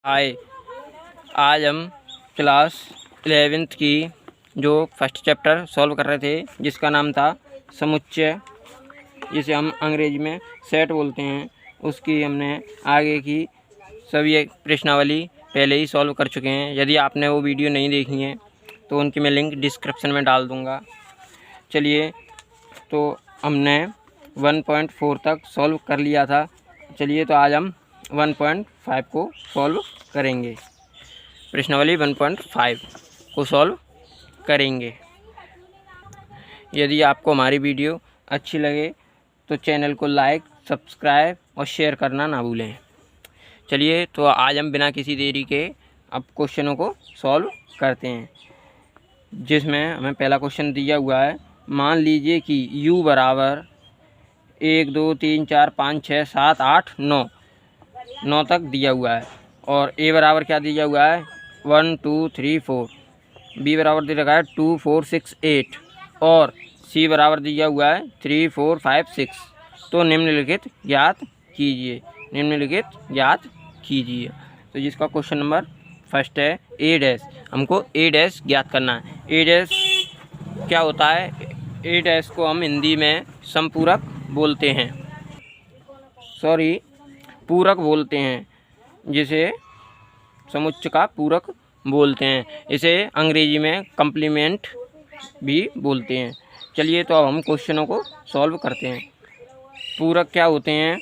हाय, आज हम class 11th की जो फर्स्ट चैप्टर सॉल्व कर रहे थे, जिसका नाम था समुच्चय, जिसे हम अंग्रेजी में सेट बोलते हैं, उसकी हमने आगे की सभी प्रश्नावली पहले ही सॉल्व कर चुके हैं। यदि आपने वो वीडियो नहीं देखी है तो उनकी मैं लिंक डिस्क्रिप्शन में डाल दूँगा। चलिए, तो हमने 1.4 तक सॉल्व कर लिया था। चलिए, तो आज हम 1.5 को सॉल्व करेंगे। प्रश्नावली 1.5 को सॉल्व करेंगे। यदि आपको हमारी वीडियो अच्छी लगे तो चैनल को लाइक, सब्सक्राइब और शेयर करना ना भूलें। चलिए, तो आज हम बिना किसी देरी के अब क्वेश्चनों को सॉल्व करते हैं, जिसमें हमें पहला क्वेश्चन दिया हुआ है। मान लीजिए कि u बराबर 1 2 3 4 5 6 7 8 9 तक दिया हुआ है, और a बराबर क्या दिया हुआ है 1 2 3 4, b बराबर दे रखा है 2 4 6 8 और c बराबर दिया हुआ है 3 4 5 6। तो निम्नलिखित ज्ञात कीजिए। तो जिसका क्वेश्चन नंबर फर्स्ट है a डैश। हमको a डैश ज्ञात करना है। a डैश क्या होता है? a डैश को हम हिंदी में समपूरक बोलते हैं, पूरक बोलते हैं, जिसे समुच्चय का पूरक बोलते हैं। इसे अंग्रेजी में कम्प्लीमेंट भी बोलते हैं। चलिए, तो अब हम क्वेश्चनों को सॉल्व करते हैं। पूरक क्या होते हैं,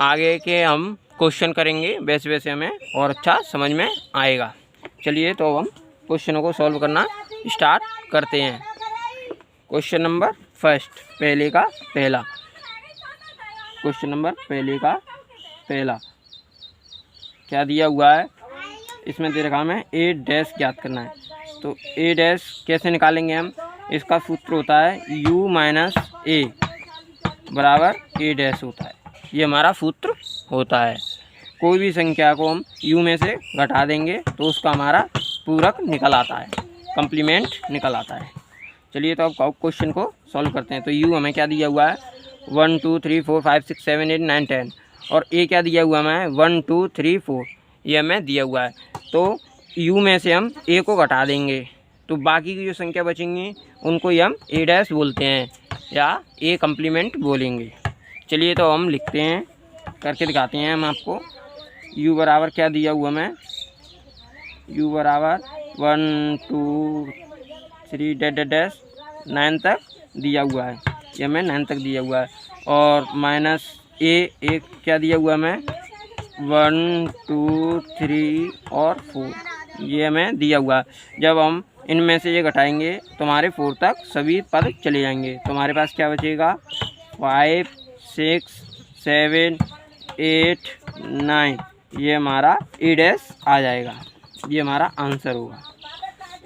आगे के हम क्वेश्चन करेंगे, वैसे वैसे हमें और अच्छा समझ में आएगा। चलिए, तो अब हम क्वेश्चनों को सॉल्व करना स्टार्ट करते हैं। क्वेश्चन नंबर फर्स्ट, पहले का पहला। क्वेश्चन नंबर पहले का पहला क्या दिया हुआ है? इसमें दे रखा हमें a डैश ज्ञात करना है। तो a डैश कैसे निकालेंगे हम? इसका सूत्र होता है u माइनस a बराबर a डैश होता है। ये हमारा सूत्र होता है। कोई भी संख्या को हम u में से घटा देंगे तो उसका हमारा पूरक निकल आता है, कम्प्लीमेंट निकल आता है। चलिए, तो अब क्वेश्चन को सॉल्व करते हैं। तो u हमें क्या दिया हुआ है 1 2 3 4 5 6 7 8 9 10, और a क्या दिया हुआ हमें 1 2 3 4, ये हमें दिया हुआ है। तो u में से हम a को घटा देंगे तो बाकी की जो संख्या बचेंगी उनको ही हम a डैश बोलते हैं या a कम्प्लीमेंट बोलेंगे। चलिए, तो हम लिखते हैं, करके दिखाते हैं हम आपको। u बराबर क्या दिया हुआ हमें, u बराबर 1 2 3 डैश 9 तक दिया हुआ है। ये हमें 9 तक दिया हुआ है, और माइनस एक क्या दिया हुआ हमें 1 2 3 और 4, ये हमें दिया हुआ है। जब हम इनमें से ये घटाएंगे तो हमारे 4 तक सभी पद चले जाएंगे। तो हमारे पास क्या बचेगा 5 6 7 8 9, ये हमारा a डैश आ जाएगा। ये हमारा आंसर होगा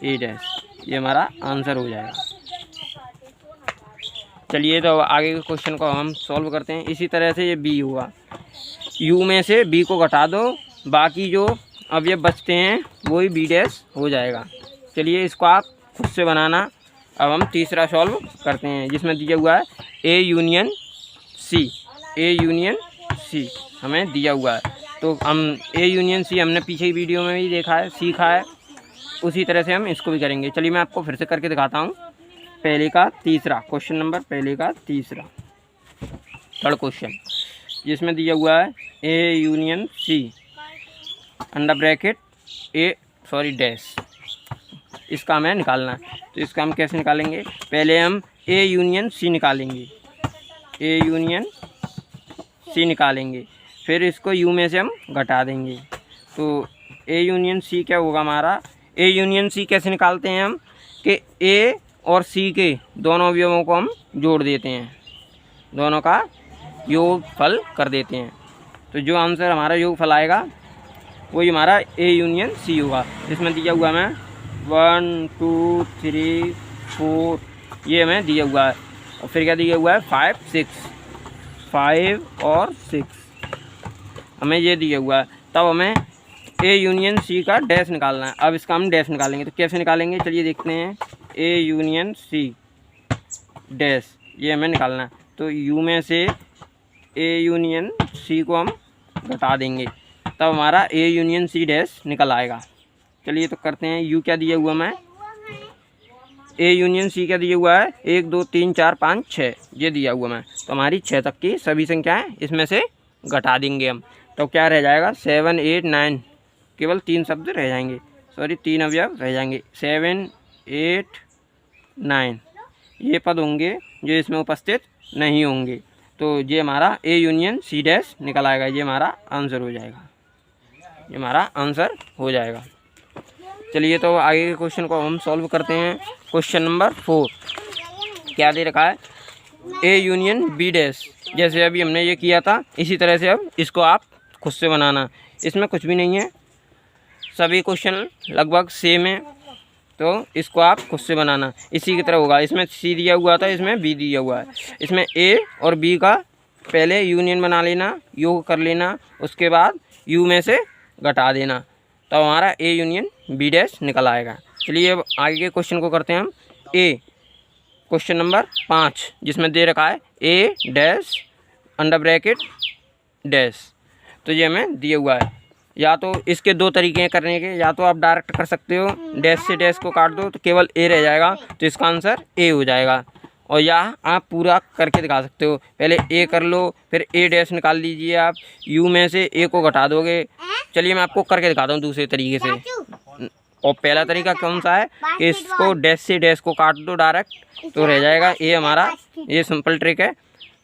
a डैश, ये हमारा आंसर हो जाएगा। चलिए, तो आगे के क्वेश्चन को हम सॉल्व करते हैं। इसी तरह से ये b हुआ, u में से b को घटा दो, बाकी जो अवयव बचते हैं वही b डैश हो जाएगा। चलिए, इसको आप खुद से बनाना। अब हम तीसरा सॉल्व करते हैं, जिसमें दिया हुआ है a यूनियन c हमें दिया हुआ है। तो हम a यूनियन c हमने पीछे की वीडियो में भी देखा है, सीखा है, उसी तरह से हम इसको भी करेंगे। चलिए, मैं आपको फिर से करके दिखाता हूँ। पहले का तीसरा क्वेश्चन नंबर, पहले का तीसरा, थर्ड क्वेश्चन, जिसमें दिया हुआ है a union c under bracket dash. इसका हमें निकालना है। तो इसका हम कैसे निकालेंगे? पहले हम a यूनियन c निकालेंगे, फिर इसको u में से हम घटा देंगे। तो a यूनियन c क्या होगा हमारा? a यूनियन c कैसे निकालते हैं हम कि a और c के दोनों अवयवों को हम जोड़ देते हैं, दोनों का योगफल कर देते हैं। तो जो आंसर हमारा योगफल आएगा वही हमारा a यूनियन c होगा। इसमें दिया हुआ हमें 1 2 3 4, ये हमें दिया हुआ है, और फिर क्या दिया हुआ है 5 और 6 हमें ये दिया हुआ है। तब हमें a यूनियन c का डैश निकालना है। अब इसका हम डैश निकालेंगे। तो कैसे निकालेंगे? चलिए देखते हैं। a यूनियन c डैश, ये हमें निकालना है। तो u में से a यूनियन c को हम घटा देंगे। तब हमारा ए यूनियन सी डैश निकल आएगा। चलिए तो करते हैं। यू क्या दिया हुआ मैं, ए यूनियन सी क्या दिया हुआ है, 1 2 3 4 5 6 ये दिया हुआ मैं। तो हमारी 6 तक की सभी संख्याएं इसमें से घटा देंगे हम। तो क्या रह जाएगा 7 8 9, केवल 3 शब्द रह जाएंगे, सॉरी 3 अवयव रह जाएंगे। 7 8 9 ये पद होंगे जो इसमें उपस्थित नहीं होंगे। तो ये हमारा ए यूनियन सी डैश निकल आएगा। ये हमारा आंसर हो जाएगा, ये हमारा आंसर हो जाएगा। चलिए तो आगे के क्वेश्चन को हम सॉल्व करते हैं। क्वेश्चन नंबर 4 क्या दे रखा है, ए यूनियन बी डैश। जैसे अभी हमने ये किया था इसी तरह से अब इसको आप खुद से बनाना। इसमें कुछ भी नहीं है, सभी क्वेश्चन लगभग सेम है, तो इसको आप खुद से बनाना। इसी की तरह होगा। इसमें सी दिया हुआ था, इसमें बी दिया हुआ है। इसमें ए और बी का पहले यूनियन बना लेना, योग कर लेना, उसके बाद यू में से घटा देना, तो हमारा ए यूनियन बी डैश निकल आएगा। चलिए अब आगे के क्वेश्चन को करते हैं हम। ए क्वेश्चन नंबर 5 जिसमें दे रखा है A dash under bracket dash. तो ये हमें दिया हुआ है। या तो इसके 2 तरीके हैं करने के, या तो आप डायरेक्ट कर सकते हो, डैश से डैश को काट दो तो केवल ए रह जाएगा, तो इसका आंसर ए हो जाएगा। और या आप पूरा करके दिखा सकते हो, पहले ए कर लो फिर ए डैश निकाल लीजिए आप, यू में से ए को घटा दोगे। चलिए मैं आपको करके दिखाता हूँ दूसरे तरीके से। और पहला तरीका कौन सा है कि इसको डैश से डैश को काट दो डायरेक्ट, तो रह जाएगा ए हमारा। ये सिंपल ट्रिक है,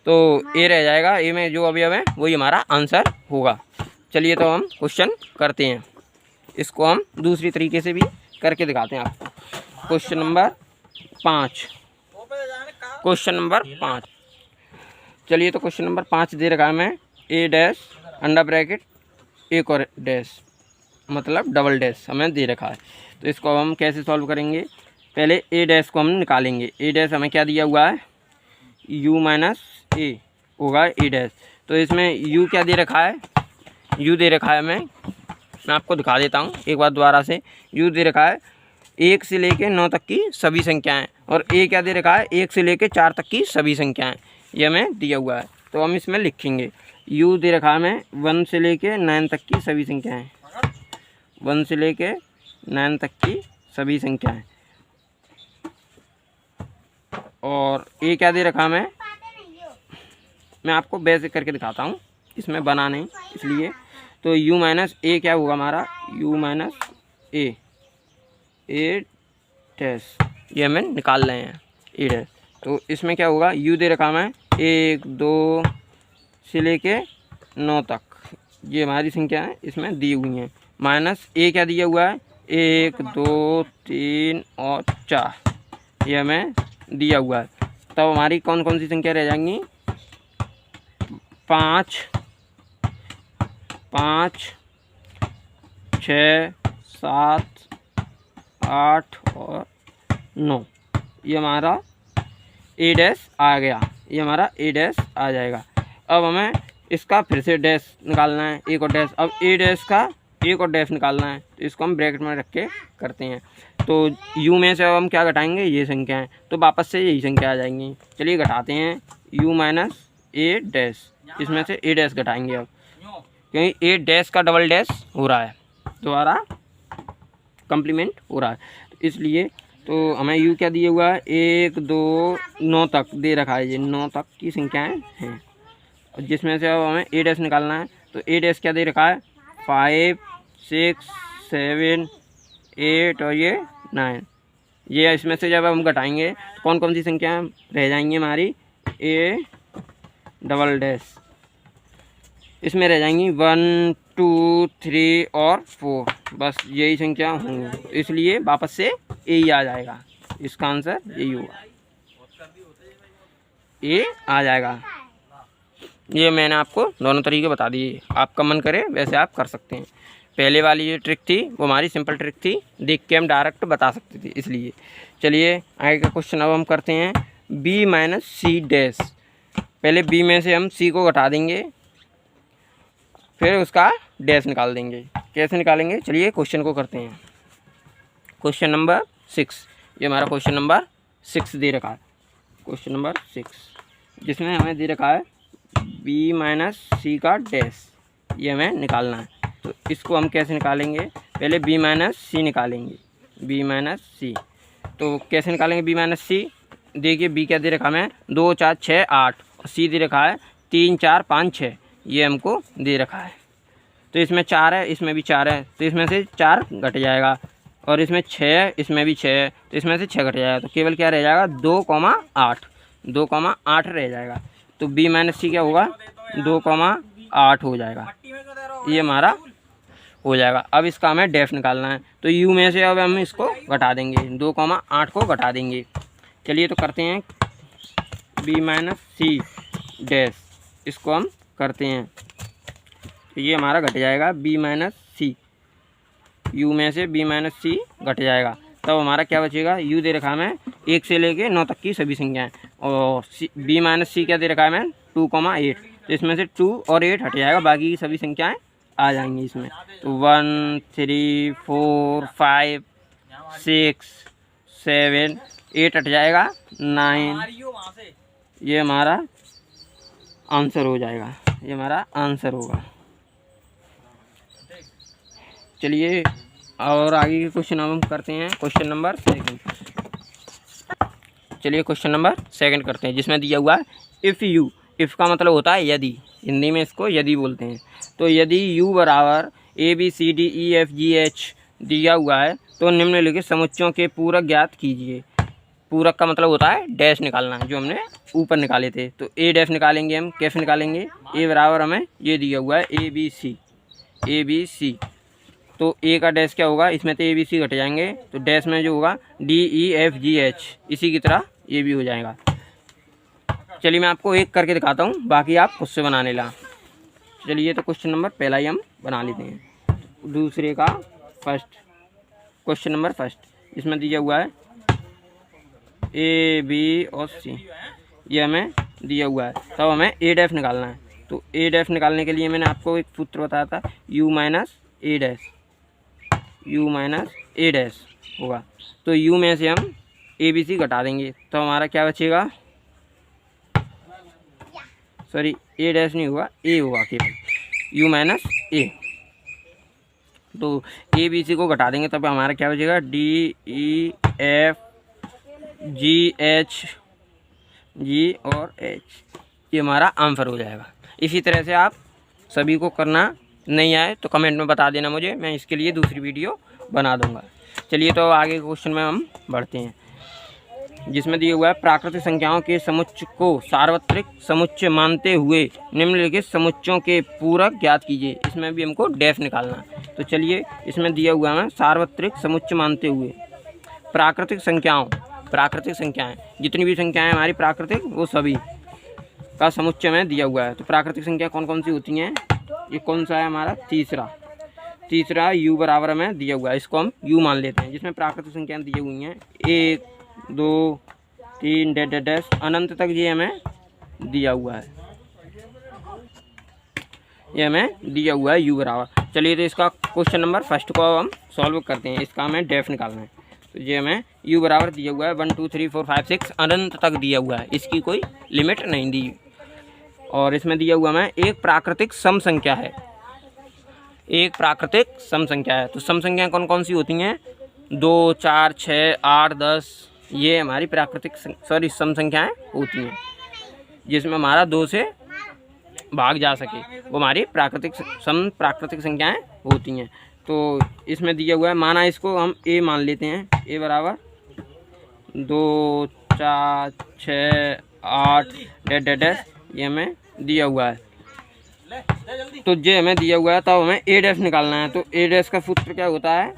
तो ए रह जाएगा, ए में जो अवयव है वही हमारा आंसर होगा। चलिए तो हम क्वेश्चन करते हैं। इसको हम दूसरी तरीके से भी करके दिखाते हैं आपको। क्वेश्चन नंबर 5 क्वेश्चन नंबर 5 चलिए तो क्वेश्चन नंबर 5 दे रखा है मैं ए डैश अंडर ब्रैकेट एक और डैश, मतलब डबल डैश हमें दे रखा है। तो इसको हम कैसे सॉल्व करेंगे, पहले ए डैश को हम निकालेंगे। ए डैश हमें क्या दिया हुआ है, यू माइनस ए होगा ए डैश। तो इसमें यू क्या दे रखा है, यू दे रखा है, मैं आपको दिखा देता हूँ एक बार दोबारा से। यू दे रखा है 1 से लेके 9 तक की सभी संख्याएं, और ए क्या दे रखा है 1 से लेके 4 तक की सभी संख्याएं, ये हमें दिया हुआ है। तो हम इसमें लिखेंगे यू दे रखा है हमें 1 से लेके 9 तक की सभी संख्याएं, 1 से लेके 9 तक की सभी संख्याएं। और ए क्या दे रखा है, मैं आपको बेसिक करके दिखाता हूँ, इसमें बना नहीं इसलिए। तो u माइनस ए क्या होगा हमारा, u माइनस ए डैश, ये हमें निकाल रहे हैं ए डैश। तो इसमें क्या होगा, u दे रखा है 1 2 से लेके 9 तक, ये हमारी संख्या है इसमें दी हुई हैं, माइनस ए क्या दिया हुआ है 1 2 3 और 4, ये हमें दिया हुआ है। तब हमारी कौन कौन सी संख्या रह जाएंगी, 5 6 7 8 और 9, ये हमारा ए डैश आ गया, ये हमारा ए डैश आ जाएगा। अब हमें इसका फिर से डैश निकालना है, एक और डैश। अब ए डैश का एक और डैश निकालना है, तो इसको हम ब्रैकेट में रख के करते हैं। तो यू में से अब हम क्या घटाएंगे, ये संख्याएं, तो वापस से यही संख्या आ जाएंगी। चलिए घटाते हैं, यू माइनस ए डैश, इसमें से ए डैश घटाएंगे अब, क्योंकि ए डैश का डबल डैश हो रहा है, दोबारा कम्प्लीमेंट हो रहा है, तो इसलिए। तो हमें यू क्या दिया हुआ है 1 2 9 तक दे रखा है, ये 9 तक की संख्याएं हैं, जिसमें से अब हमें ए डैश निकालना है। तो ए डैश क्या दे रखा है 5 6 7 8 और ये 9, ये इसमें से जब हम घटाएंगे तो कौन कौन सी संख्या रह जाएंगी हमारी, ए डबल डैश, इसमें रह जाएंगी 1 2 3 और 4, बस यही संख्या होंगी, इसलिए वापस से ए ही आ जाएगा, इसका आंसर यही होगा, ए आ जाएगा। ये मैंने आपको दोनों तरीके बता दिए, आपका मन करे वैसे आप कर सकते हैं। पहले वाली ये ट्रिक थी वो हमारी सिंपल ट्रिक थी, देख के हम डायरेक्ट बता सकते थे इसलिए। चलिए आगे का क्वेश्चन अब हम करते हैं, बी माइनस सी डैश। पहले बी में से हम सी को घटा देंगे, फिर उसका डैश निकाल देंगे। कैसे निकालेंगे, चलिए क्वेश्चन को करते हैं। क्वेश्चन नंबर 6, ये हमारा क्वेश्चन नंबर 6 दे रखा है, क्वेश्चन नंबर 6, जिसमें हमें दे रखा है बी माइनस सी का डैश, ये हमें निकालना है। तो इसको हम कैसे निकालेंगे, पहले बी माइनस सी निकालेंगे, बी माइनस सी। तो कैसे निकालेंगे बी माइनस सी, देखिए बी क्या दे रखा हमें 2 4 6 8 और सी दे रखा है 3 4 5 6, ये हमको दे रखा है। तो इसमें 4 है, इसमें भी 4 है, तो इसमें से 4 घट जाएगा, और इसमें 6 है, इसमें भी 6 है, तो इसमें से 6 घट जाएगा, तो केवल क्या रह जाएगा 2,8, 2,8 रह जाएगा। तो बी माइनस सी क्या होगा 2,8 हो जाएगा, ये हमारा हो जाएगा। अब इसका हमें डैश निकालना है, तो यू में से अब हम इसको घटा देंगे, 2,8 को घटा देंगे। चलिए तो करते हैं बी माइनस सी डैश, इसको हम करते हैं, तो ये हमारा घट जाएगा बी माइनस सी, यू में से बी माइनस सी घट जाएगा। तब हमारा क्या बचेगा, यू दे रखा है हमें 1 से लेके 9 तक की सभी संख्याएं, और बी माइनस सी क्या दे रखा है हमें 2,8, तो इसमें से 2 और 8 हट जाएगा, बाकी की सभी संख्याएं आ जाएंगी इसमें। तो 1 3 4 5 6 7 8 हट जाएगा 9, ये हमारा आंसर हो जाएगा, ये हमारा आंसर होगा। चलिए और आगे के क्वेश्चन हम करते हैं, क्वेश्चन नंबर 2। चलिए क्वेश्चन नंबर 2 करते हैं, जिसमें दिया हुआ है इफ़ यू, इफ़ का मतलब होता है यदि, हिंदी में इसको यदि बोलते हैं। तो यदि u बराबर ABCDEFGH दिया हुआ है तो निम्नलिखित समुच्चयों के पूरक ज्ञात कीजिए। पूरक का मतलब होता है डैश निकालना, जो हमने ऊपर निकाले थे। तो ए डैश निकालेंगे हम, कैसे निकालेंगे, ए बराबर हमें ये दिया हुआ है ABC, तो ए का डैश क्या होगा, इसमें तो ABC घट जाएंगे, तो डैश में जो होगा DEFGH, इसी की तरह ये भी हो जाएगा। चलिए मैं आपको एक करके दिखाता हूँ, बाकी आप खुद से बनाने ला। चलिए तो क्वेश्चन नंबर पहला ही हम बना लेते हैं, दूसरे का फर्स्ट, क्वेश्चन नंबर फर्स्ट, इसमें दिया हुआ है A B और C, ये हमें दिया हुआ है। तब हमें ए डैश निकालना है। तो ए डैश निकालने के लिए मैंने आपको एक सूत्र बताया था, U माइनस ए डैश होगा। तो U में से हम ABC घटा देंगे, तो हमारा क्या बचेगा, सॉरी ए डैश नहीं होगा, ए होगा केवल, U माइनस ए। तो ABC को घटा देंगे, तब हमारा क्या बचेगा DEFGH और H, ये हमारा आंसर हो जाएगा। इसी तरह से आप सभी को करना, नहीं आए तो कमेंट में बता देना मुझे, मैं इसके लिए दूसरी वीडियो बना दूंगा। चलिए तो आगे क्वेश्चन में हम बढ़ते हैं, जिसमें दिया हुआ है प्राकृतिक संख्याओं के समुच्चय को सार्वत्रिक समुच्चय मानते हुए निम्नलिखित समुच्चयों के पूरक ज्ञात कीजिए। इसमें भी हमको डैश निकालना है। तो चलिए इसमें दिया हुआ है सार्वत्रिक समुच्चय मानते हुए प्राकृतिक संख्याएं, जितनी भी संख्याएं हमारी प्राकृतिक, वो सभी का समुच्चय में दिया हुआ है। तो प्राकृतिक संख्या कौन कौन सी होती हैं, ये कौन सा है हमारा तीसरा u बराबर में दिया हुआ है, इसको हम u मान लेते हैं, जिसमें प्राकृतिक संख्याएं दी हुई हैं 1 2 3 डैश अनंत तक, ये हमें दिया हुआ है, ये हमें दिया हुआ है u बराबर। चलिए तो इसका क्वेश्चन नंबर फर्स्ट को हम सॉल्व करते हैं, इसका हमें डैश निकालना है। तो ये हमें u बराबर दिया हुआ है 1 2 3 4 5 6 अनंत तक दिया हुआ है, इसकी कोई लिमिट नहीं दी। और इसमें दिया हुआ हमें एक प्राकृतिक सम संख्या है, तो सम संख्याएं कौन कौन सी होती हैं, 2 4 6 8 10, ये हमारी सम संख्याएं होती हैं, जिसमें हमारा 2 से भाग जा सके, वो हमारी प्राकृतिक संख्याएं होती हैं। तो इसमें दिया हुआ है, माना इसको हम a मान लेते हैं, a बराबर 2 4 6 8 डैश, ये हमें दिया हुआ है। तो ये हमें दिया हुआ है, तब हमें ए डैश निकालना है। तो ए डैश का सूत्र क्या होता है,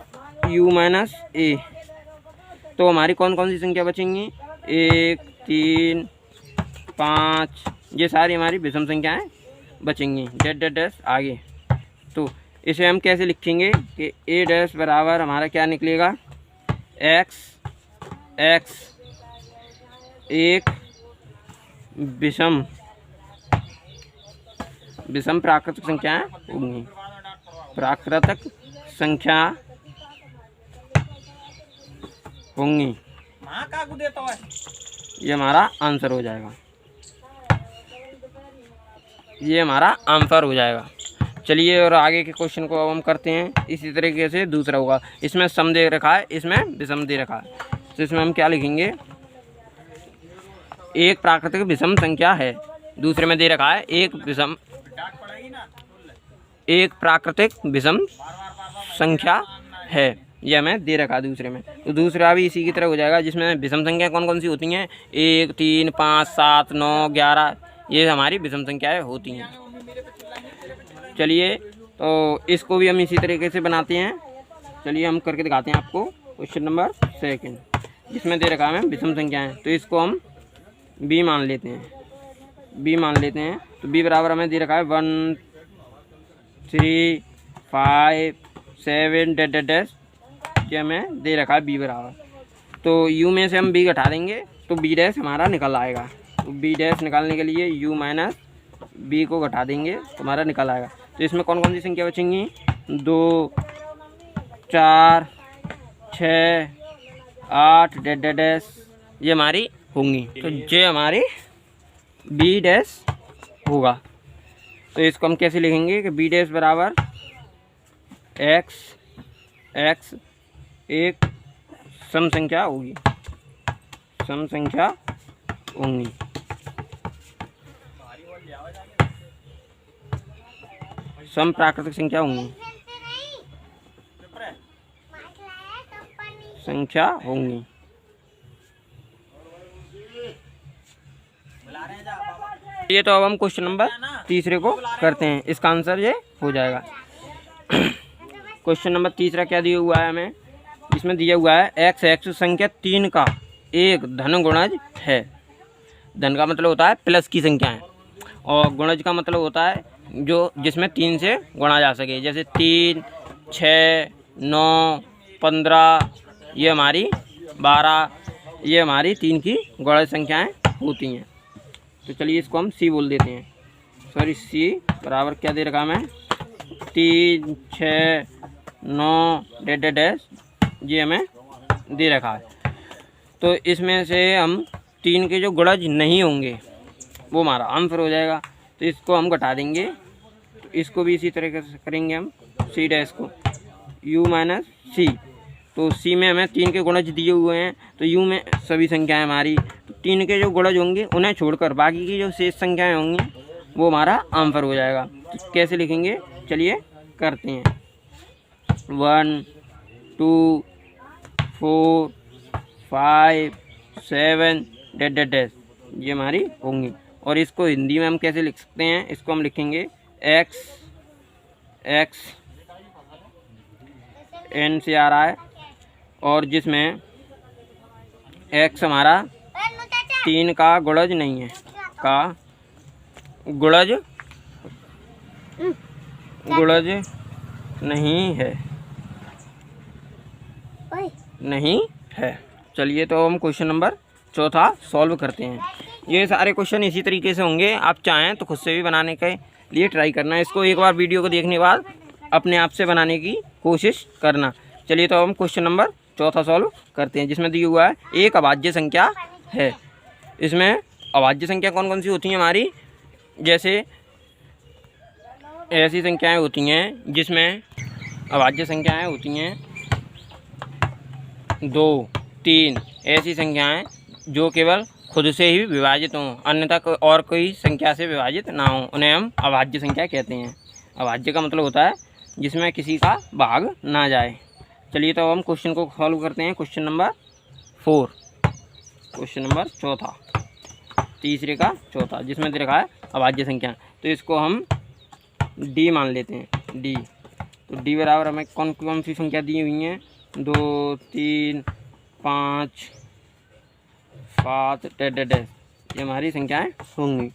u माइनस ए। तो हमारी कौन कौन सी संख्या बचेंगी, 1 3 5, ये सारी हमारी विषम संख्याएं बचेंगी, डैश आगे। तो इसे हम कैसे लिखेंगे कि ए डैश बराबर हमारा क्या निकलेगा, x एक विषम प्राकृतिक संख्याएं होंगी, ये हमारा आंसर हो जाएगा, चलिए और आगे के क्वेश्चन को अब हम करते हैं। इसी तरीके से दूसरा होगा, इसमें सम दे रखा है, इसमें विषम दे रखा है। तो इसमें हम क्या लिखेंगे, एक प्राकृतिक विषम संख्या है। दूसरे में दे रखा है एक प्राकृतिक विषम संख्या है, यह हमें दे रखा है दूसरे में। तो दूसरा भी इसी की तरह हो जाएगा, जिसमें विषम संख्या कौन कौन सी होती हैं, 1, 3, 5, 7, 9, 11, ये हमारी विषम संख्याएँ होती हैं। चलिए तो इसको भी हम इसी तरीके से बनाते हैं। चलिए हम करके दिखाते हैं आपको। क्वेश्चन नंबर 2 जिसमें दे रखा है हमें विषम संख्याएँ, तो इसको हम b मान लेते हैं। तो b बराबर हमें दे रखा है 1, 3, 5, 7 डैश, ये हमें दे रखा है b बराबर। तो u में से हम b घटा देंगे तो b डैश हमारा निकल आएगा। तो b डैश निकालने के लिए u माइनस b को घटा देंगे तो हमारा निकल आएगा। तो इसमें कौन कौन सी संख्या बचेंगी, 2, 4, 6, 8 डैश, ये हमारी होंगी। तो ये हमारी b डैश होगा। तो इसको हम कैसे लिखेंगे कि b डैश बराबर x एक सम संख्या होगी, सम प्राकृतिक संख्या होंगी, ये तो अब हम क्वेश्चन नंबर 3 को करते हैं। इसका आंसर ये हो जाएगा। क्वेश्चन नंबर 3 क्या दिया हुआ है हमें, इसमें दिया हुआ है x संख्या 3 का एक धन गुणज है। धन का मतलब होता है प्लस की संख्याएं, और गुणज का मतलब होता है जो जिसमें 3 से गुणा जा सके। जैसे 3, 6, 9, 15, ये हमारी 12, ये हमारी 3 की गुणज संख्याएं होती हैं। तो चलिए इसको हम c बोल देते हैं। सॉरी, c बराबर क्या दे रखा हमें, 3, 6, 9 डैश, ये हमें दे रखा है। तो इसमें से हम 3 के जो गुणज नहीं होंगे वो हमारा आंसर हो जाएगा। तो इसको हम घटा देंगे, तो इसको भी इसी तरीके से करेंगे हम c डैश को u माइनस c। तो c में हमें 3 के गुणज दिए हुए हैं, तो u में सभी संख्याएं हमारी, तो 3 के जो गुणज होंगे उन्हें छोड़कर बाकी की जो शेष संख्याएं होंगी वो हमारा आंसर हो जाएगा। तो कैसे लिखेंगे, चलिए करते हैं। 1, 2, 4, 5, 7 डैश, ये हमारी होंगी। और इसको हिंदी में हम कैसे लिख सकते हैं, इसको हम लिखेंगे x n से आ रहा है, और जिसमें x हमारा 3 का गुणज नहीं है, गुणज नहीं है। चलिए तो हम क्वेश्चन नंबर 4 सॉल्व करते हैं। ये सारे क्वेश्चन इसी तरीके से होंगे, आप चाहें तो खुद से भी बनाने के लिए ट्राई करना। इसको एक बार वीडियो को देखने के बाद अपने आप से बनाने की कोशिश करना। चलिए तो हम क्वेश्चन नंबर 4 सॉल्व करते हैं, जिसमें दिया हुआ है एक अभाज्य संख्या है। इसमें अभाज्य संख्या कौन कौन सी होती हैं हमारी, जैसे ऐसी संख्याएं होती हैं जिसमें अभाज्य संख्याएं होती हैं 2, 3, ऐसी संख्याएं जो केवल खुद से ही विभाजित हों, अन्यथा और कोई संख्या से विभाजित ना हो, उन्हें हम अभाज्य संख्या कहते हैं। अभाज्य का मतलब होता है जिसमें किसी का भाग ना जाए। चलिए तो हम क्वेश्चन को सॉल्व करते हैं। क्वेश्चन नंबर 4, क्वेश्चन नंबर 4, तीसरे का 4, जिसमें दे रखा है अभाज्य संख्या। तो इसको हम d मान लेते हैं, d। तो d बराबर हमें कौन कौन सी संख्या दी हुई हैं, 2, 3, 5, 7 डैश, ये हमारी संख्याएं होंगी।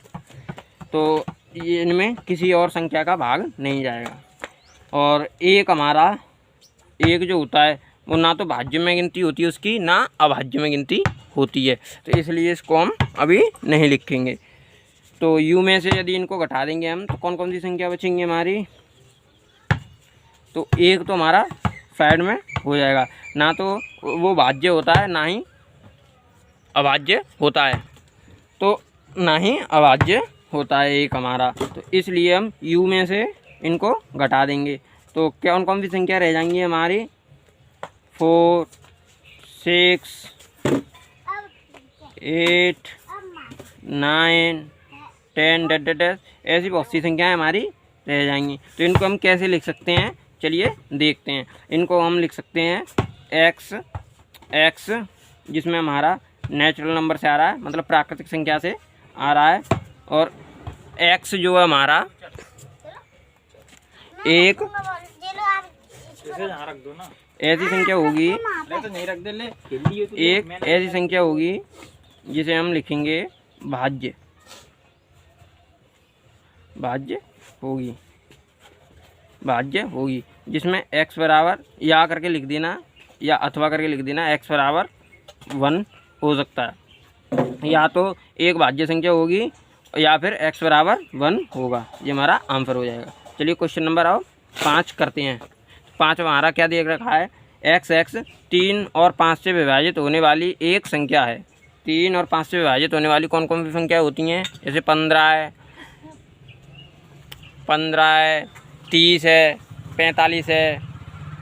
तो ये इनमें किसी और संख्या का भाग नहीं जाएगा। और एक हमारा एक जो होता है वो ना तो भाज्य में गिनती होती है उसकी, ना अभाज्य में गिनती होती है, तो इसलिए इसको हम अभी नहीं लिखेंगे। तो u में से यदि इनको घटा देंगे हम तो कौन कौन सी संख्या बचेंगी हमारी, तो एक तो हमारा साइड में हो जाएगा, ना तो वो भाज्य होता है ना ही अभाज्य होता है, तो ना ही अभाज्य होता है एक हमारा। तो इसलिए हम u में से इनको घटा देंगे तो कौन कौन सी संख्या रह जाएंगी हमारी 4, 6, 8, 9, 10 डैश ऐसी बहुत सी संख्याएँ हमारी रह जाएंगी। तो इनको हम कैसे लिख सकते हैं, चलिए देखते हैं। इनको हम लिख सकते हैं x जिसमें हमारा नेचुरल नंबर से आ रहा है, मतलब प्राकृतिक संख्या से आ रहा है, और x जो है हमारा एक ऐसी संख्या होगी, एक ऐसी संख्या होगी जिसे हम लिखेंगे भाज्य होगी जिसमें x बराबर या करके लिख देना या अथवा करके लिख देना, x बराबर 1 हो सकता है, या तो एक भाज्य संख्या होगी या फिर x बराबर 1 होगा। ये हमारा आंसर हो जाएगा। चलिए क्वेश्चन नंबर 5 करते हैं। 5 हमारा क्या देख रखा है, x 3 और 5 से विभाजित होने वाली एक संख्या है। 3 और 5 से विभाजित होने वाली कौन कौन सी संख्या होती हैं, जैसे 15 है, 30 है, 45 है,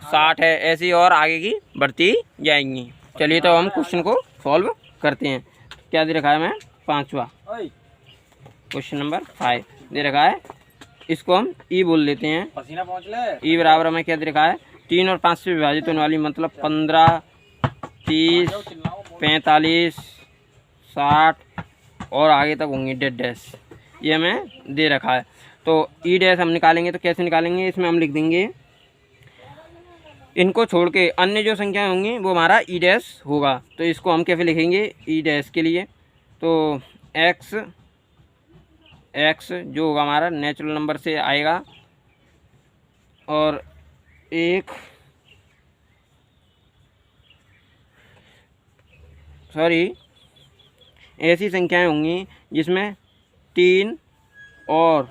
60 है, ऐसी और आगे की बढ़ती जाएंगी। चलिए तो हम क्वेश्चन को सॉल्व करते हैं। क्या दे रखा है, मैं 5वां क्वेश्चन नंबर 5 दे रखा है, इसको हम ई बोल लेते हैं। ई बराबर हमें क्या दे रखा है, 3 और 5 से विभाजित होने वाली, मतलब 15, 30, 45, 60 और आगे तक होंगी डैश, ये हमें दे रखा है। तो ई डैश हम निकालेंगे तो कैसे निकालेंगे, इसमें हम लिख देंगे, इनको छोड़ के अन्य जो संख्याएं होंगी वो हमारा ई डैश होगा। तो इसको हम कैसे लिखेंगे ई डैश के लिए, तो x जो होगा हमारा नेचुरल नंबर से आएगा, और ऐसी संख्याएं होंगी जिसमें 3 और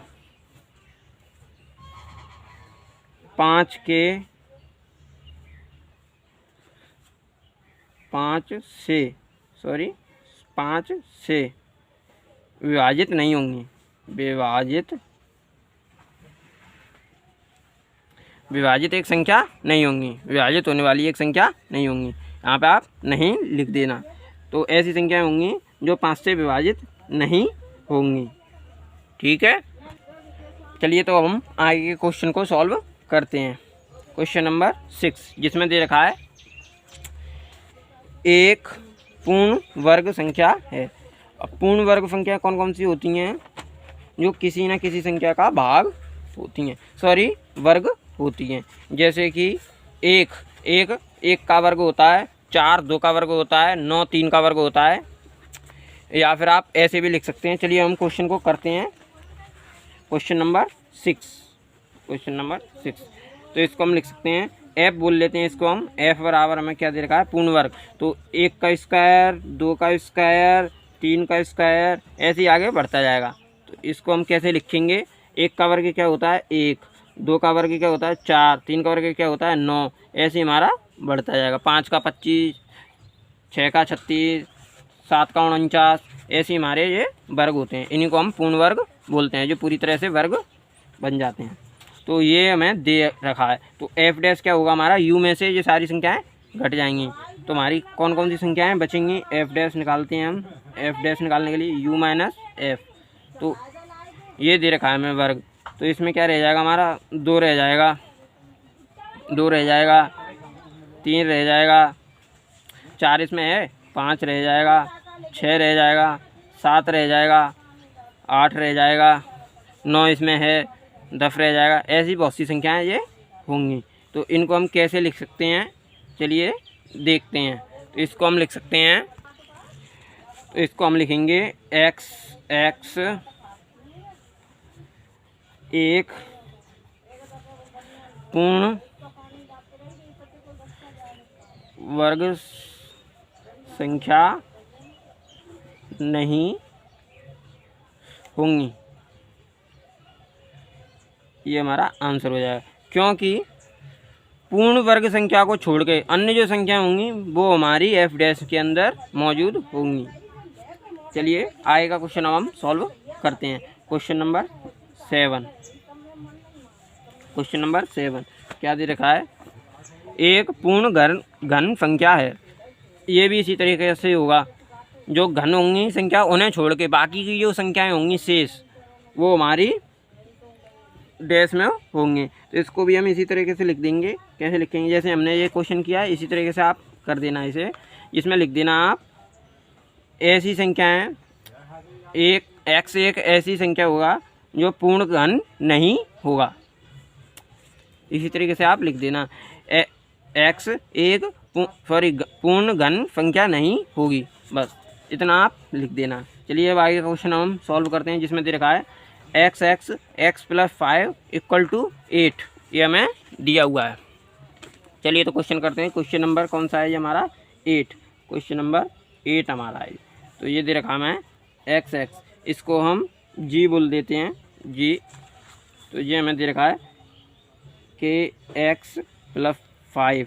5 से विभाजित नहीं होंगी, विभाजित एक संख्या नहीं होंगी, विभाजित होने वाली एक संख्या नहीं होंगी। यहाँ पे आप नहीं लिख देना। तो ऐसी संख्याएं होंगी जो 5 से विभाजित नहीं होंगी। ठीक है, चलिए तो हम आगे के क्वेश्चन को सॉल्व करते हैं। क्वेश्चन नंबर 6 जिसमें दे रखा है, एक पूर्ण वर्ग संख्या है। अब पूर्ण वर्ग संख्या कौन कौन सी होती हैं, जो किसी न किसी संख्या का भाग होती हैं, वर्ग होती हैं। जैसे कि एक का वर्ग होता है, 4 2 का वर्ग होता है, 9 3 का वर्ग होता है, या फिर आप ऐसे भी लिख सकते हैं। चलिए हम क्वेश्चन को करते हैं। क्वेश्चन नंबर 6 तो इसको हम लिख सकते हैं f बोल लेते हैं इसको हम। f बराबर हमें क्या दे रखा है, पूर्ण वर्ग। तो 1 का स्क्वायर, 2 का स्क्वायर, 3 का स्क्वायर, ऐसे ही आगे बढ़ता जाएगा। तो इसको हम कैसे लिखेंगे, 1 का वर्ग क्या होता है 1, 2 का वर्ग क्या होता है 4, 3 का वर्ग क्या होता है 9, ऐसे हमारा बढ़ता जाएगा। 5 का 25, 6 का 36, 7 का 49, ऐसे हमारे ये वर्ग होते हैं। इन्हीं को हम पूर्ण वर्ग बोलते हैं, जो पूरी तरह से वर्ग बन जाते हैं। तो ये हमें दे रखा है। तो f डैश क्या होगा हमारा, u में से ये सारी संख्याएं घट जाएंगी। तो हमारी कौन कौन सी संख्याएं बचेंगी, f डैश निकालते हैं हम। f डैश निकालने के लिए u माइनस f, तो ये दे रखा है हमें वर्ग। तो इसमें क्या रह जाएगा हमारा, 2 रह जाएगा, 3 रह जाएगा, 4 इसमें है, 5 रह जाएगा, 6 रह जाएगा, 7 रह जाएगा, 8 रह जाएगा, 9 इसमें है, 10 रह जाएगा। ऐसी बहुत सी संख्याएं ये होंगी। तो इनको हम कैसे लिख सकते हैं, चलिए देखते हैं। तो इसको हम लिख सकते हैं, तो इसको हम लिखेंगे x एक पूर्ण वर्ग संख्या नहीं होंगी। ये हमारा आंसर हो जाएगा, क्योंकि पूर्ण वर्ग संख्या को छोड़ के अन्य जो संख्या होंगी वो हमारी f डैश के अंदर मौजूद होंगी। चलिए आगे का क्वेश्चन अब हम सॉल्व करते हैं। क्वेश्चन नंबर 7 क्वेश्चन नंबर 7 क्या दे रखा है, एक पूर्ण घन संख्या है। ये भी इसी तरीके से होगा, जो घन होंगी संख्या उन्हें छोड़ के बाकी की जो संख्याएं होंगी शेष, वो हमारी डैश में होंगी। तो इसको भी हम इसी तरीके से लिख देंगे। कैसे लिखेंगे, जैसे हमने ये क्वेश्चन किया है इसी तरीके से आप कर देना इसे। इसमें लिख देना आप ऐसी संख्याएं, x एक ऐसी संख्या होगा जो पूर्ण घन नहीं होगा। इसी तरीके से आप लिख देना x एक पूर्ण घन संख्या नहीं होगी, बस इतना आप लिख देना। चलिए अब आगे का क्वेश्चन हम सॉल्व करते हैं, जिसमें दे रखा है x प्लस 5 इक्वल टू 8, ये हमें दिया हुआ है। चलिए तो क्वेश्चन करते हैं। क्वेश्चन नंबर कौन सा है ये हमारा 8, क्वेश्चन नंबर 8 हमारा है। तो ये दे रखा है x, इसको हम g बोल देते हैं, g। तो ये हमें दे रखा है कि x प्लस 5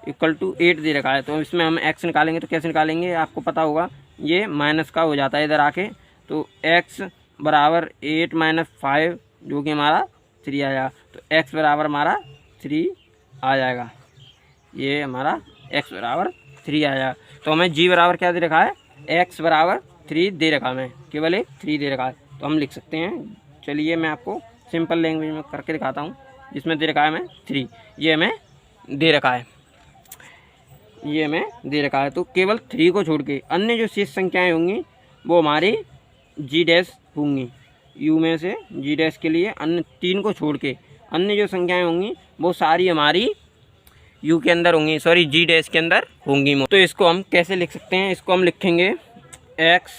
इक्वल टू 8 दे रखा है। तो इसमें हम x निकालेंगे तो कैसे निकालेंगे, आपको पता होगा, ये माइनस का हो जाता है इधर आके। तो x बराबर 8 माइनस 5 जो कि हमारा 3 आया। तो x बराबर हमारा 3 आ जाएगा, ये हमारा x बराबर 3 आया। तो हमें g बराबर क्या दे रखा है, x बराबर 3 दे रखा है, हमें केवल एक 3 दे रखा है। तो हम लिख सकते हैं, चलिए मैं आपको सिंपल लैंग्वेज में करके दिखाता हूँ, जिसमें दे रखा है हमें 3, ये हमें दे रखा है, ये हमें दे रखा है। तो केवल 3 को छोड़ के अन्य जो शेष संख्याएं होंगी वो हमारी जी डैश होंगी। यू में से जी डैश के लिए अन्य 3 को छोड़ के अन्य जो संख्याएं होंगी वो सारी हमारी यू के अंदर होंगी, सॉरी जी डैश के अंदर होंगी। तो इसको हम कैसे लिख सकते हैं, इसको हम लिखेंगे x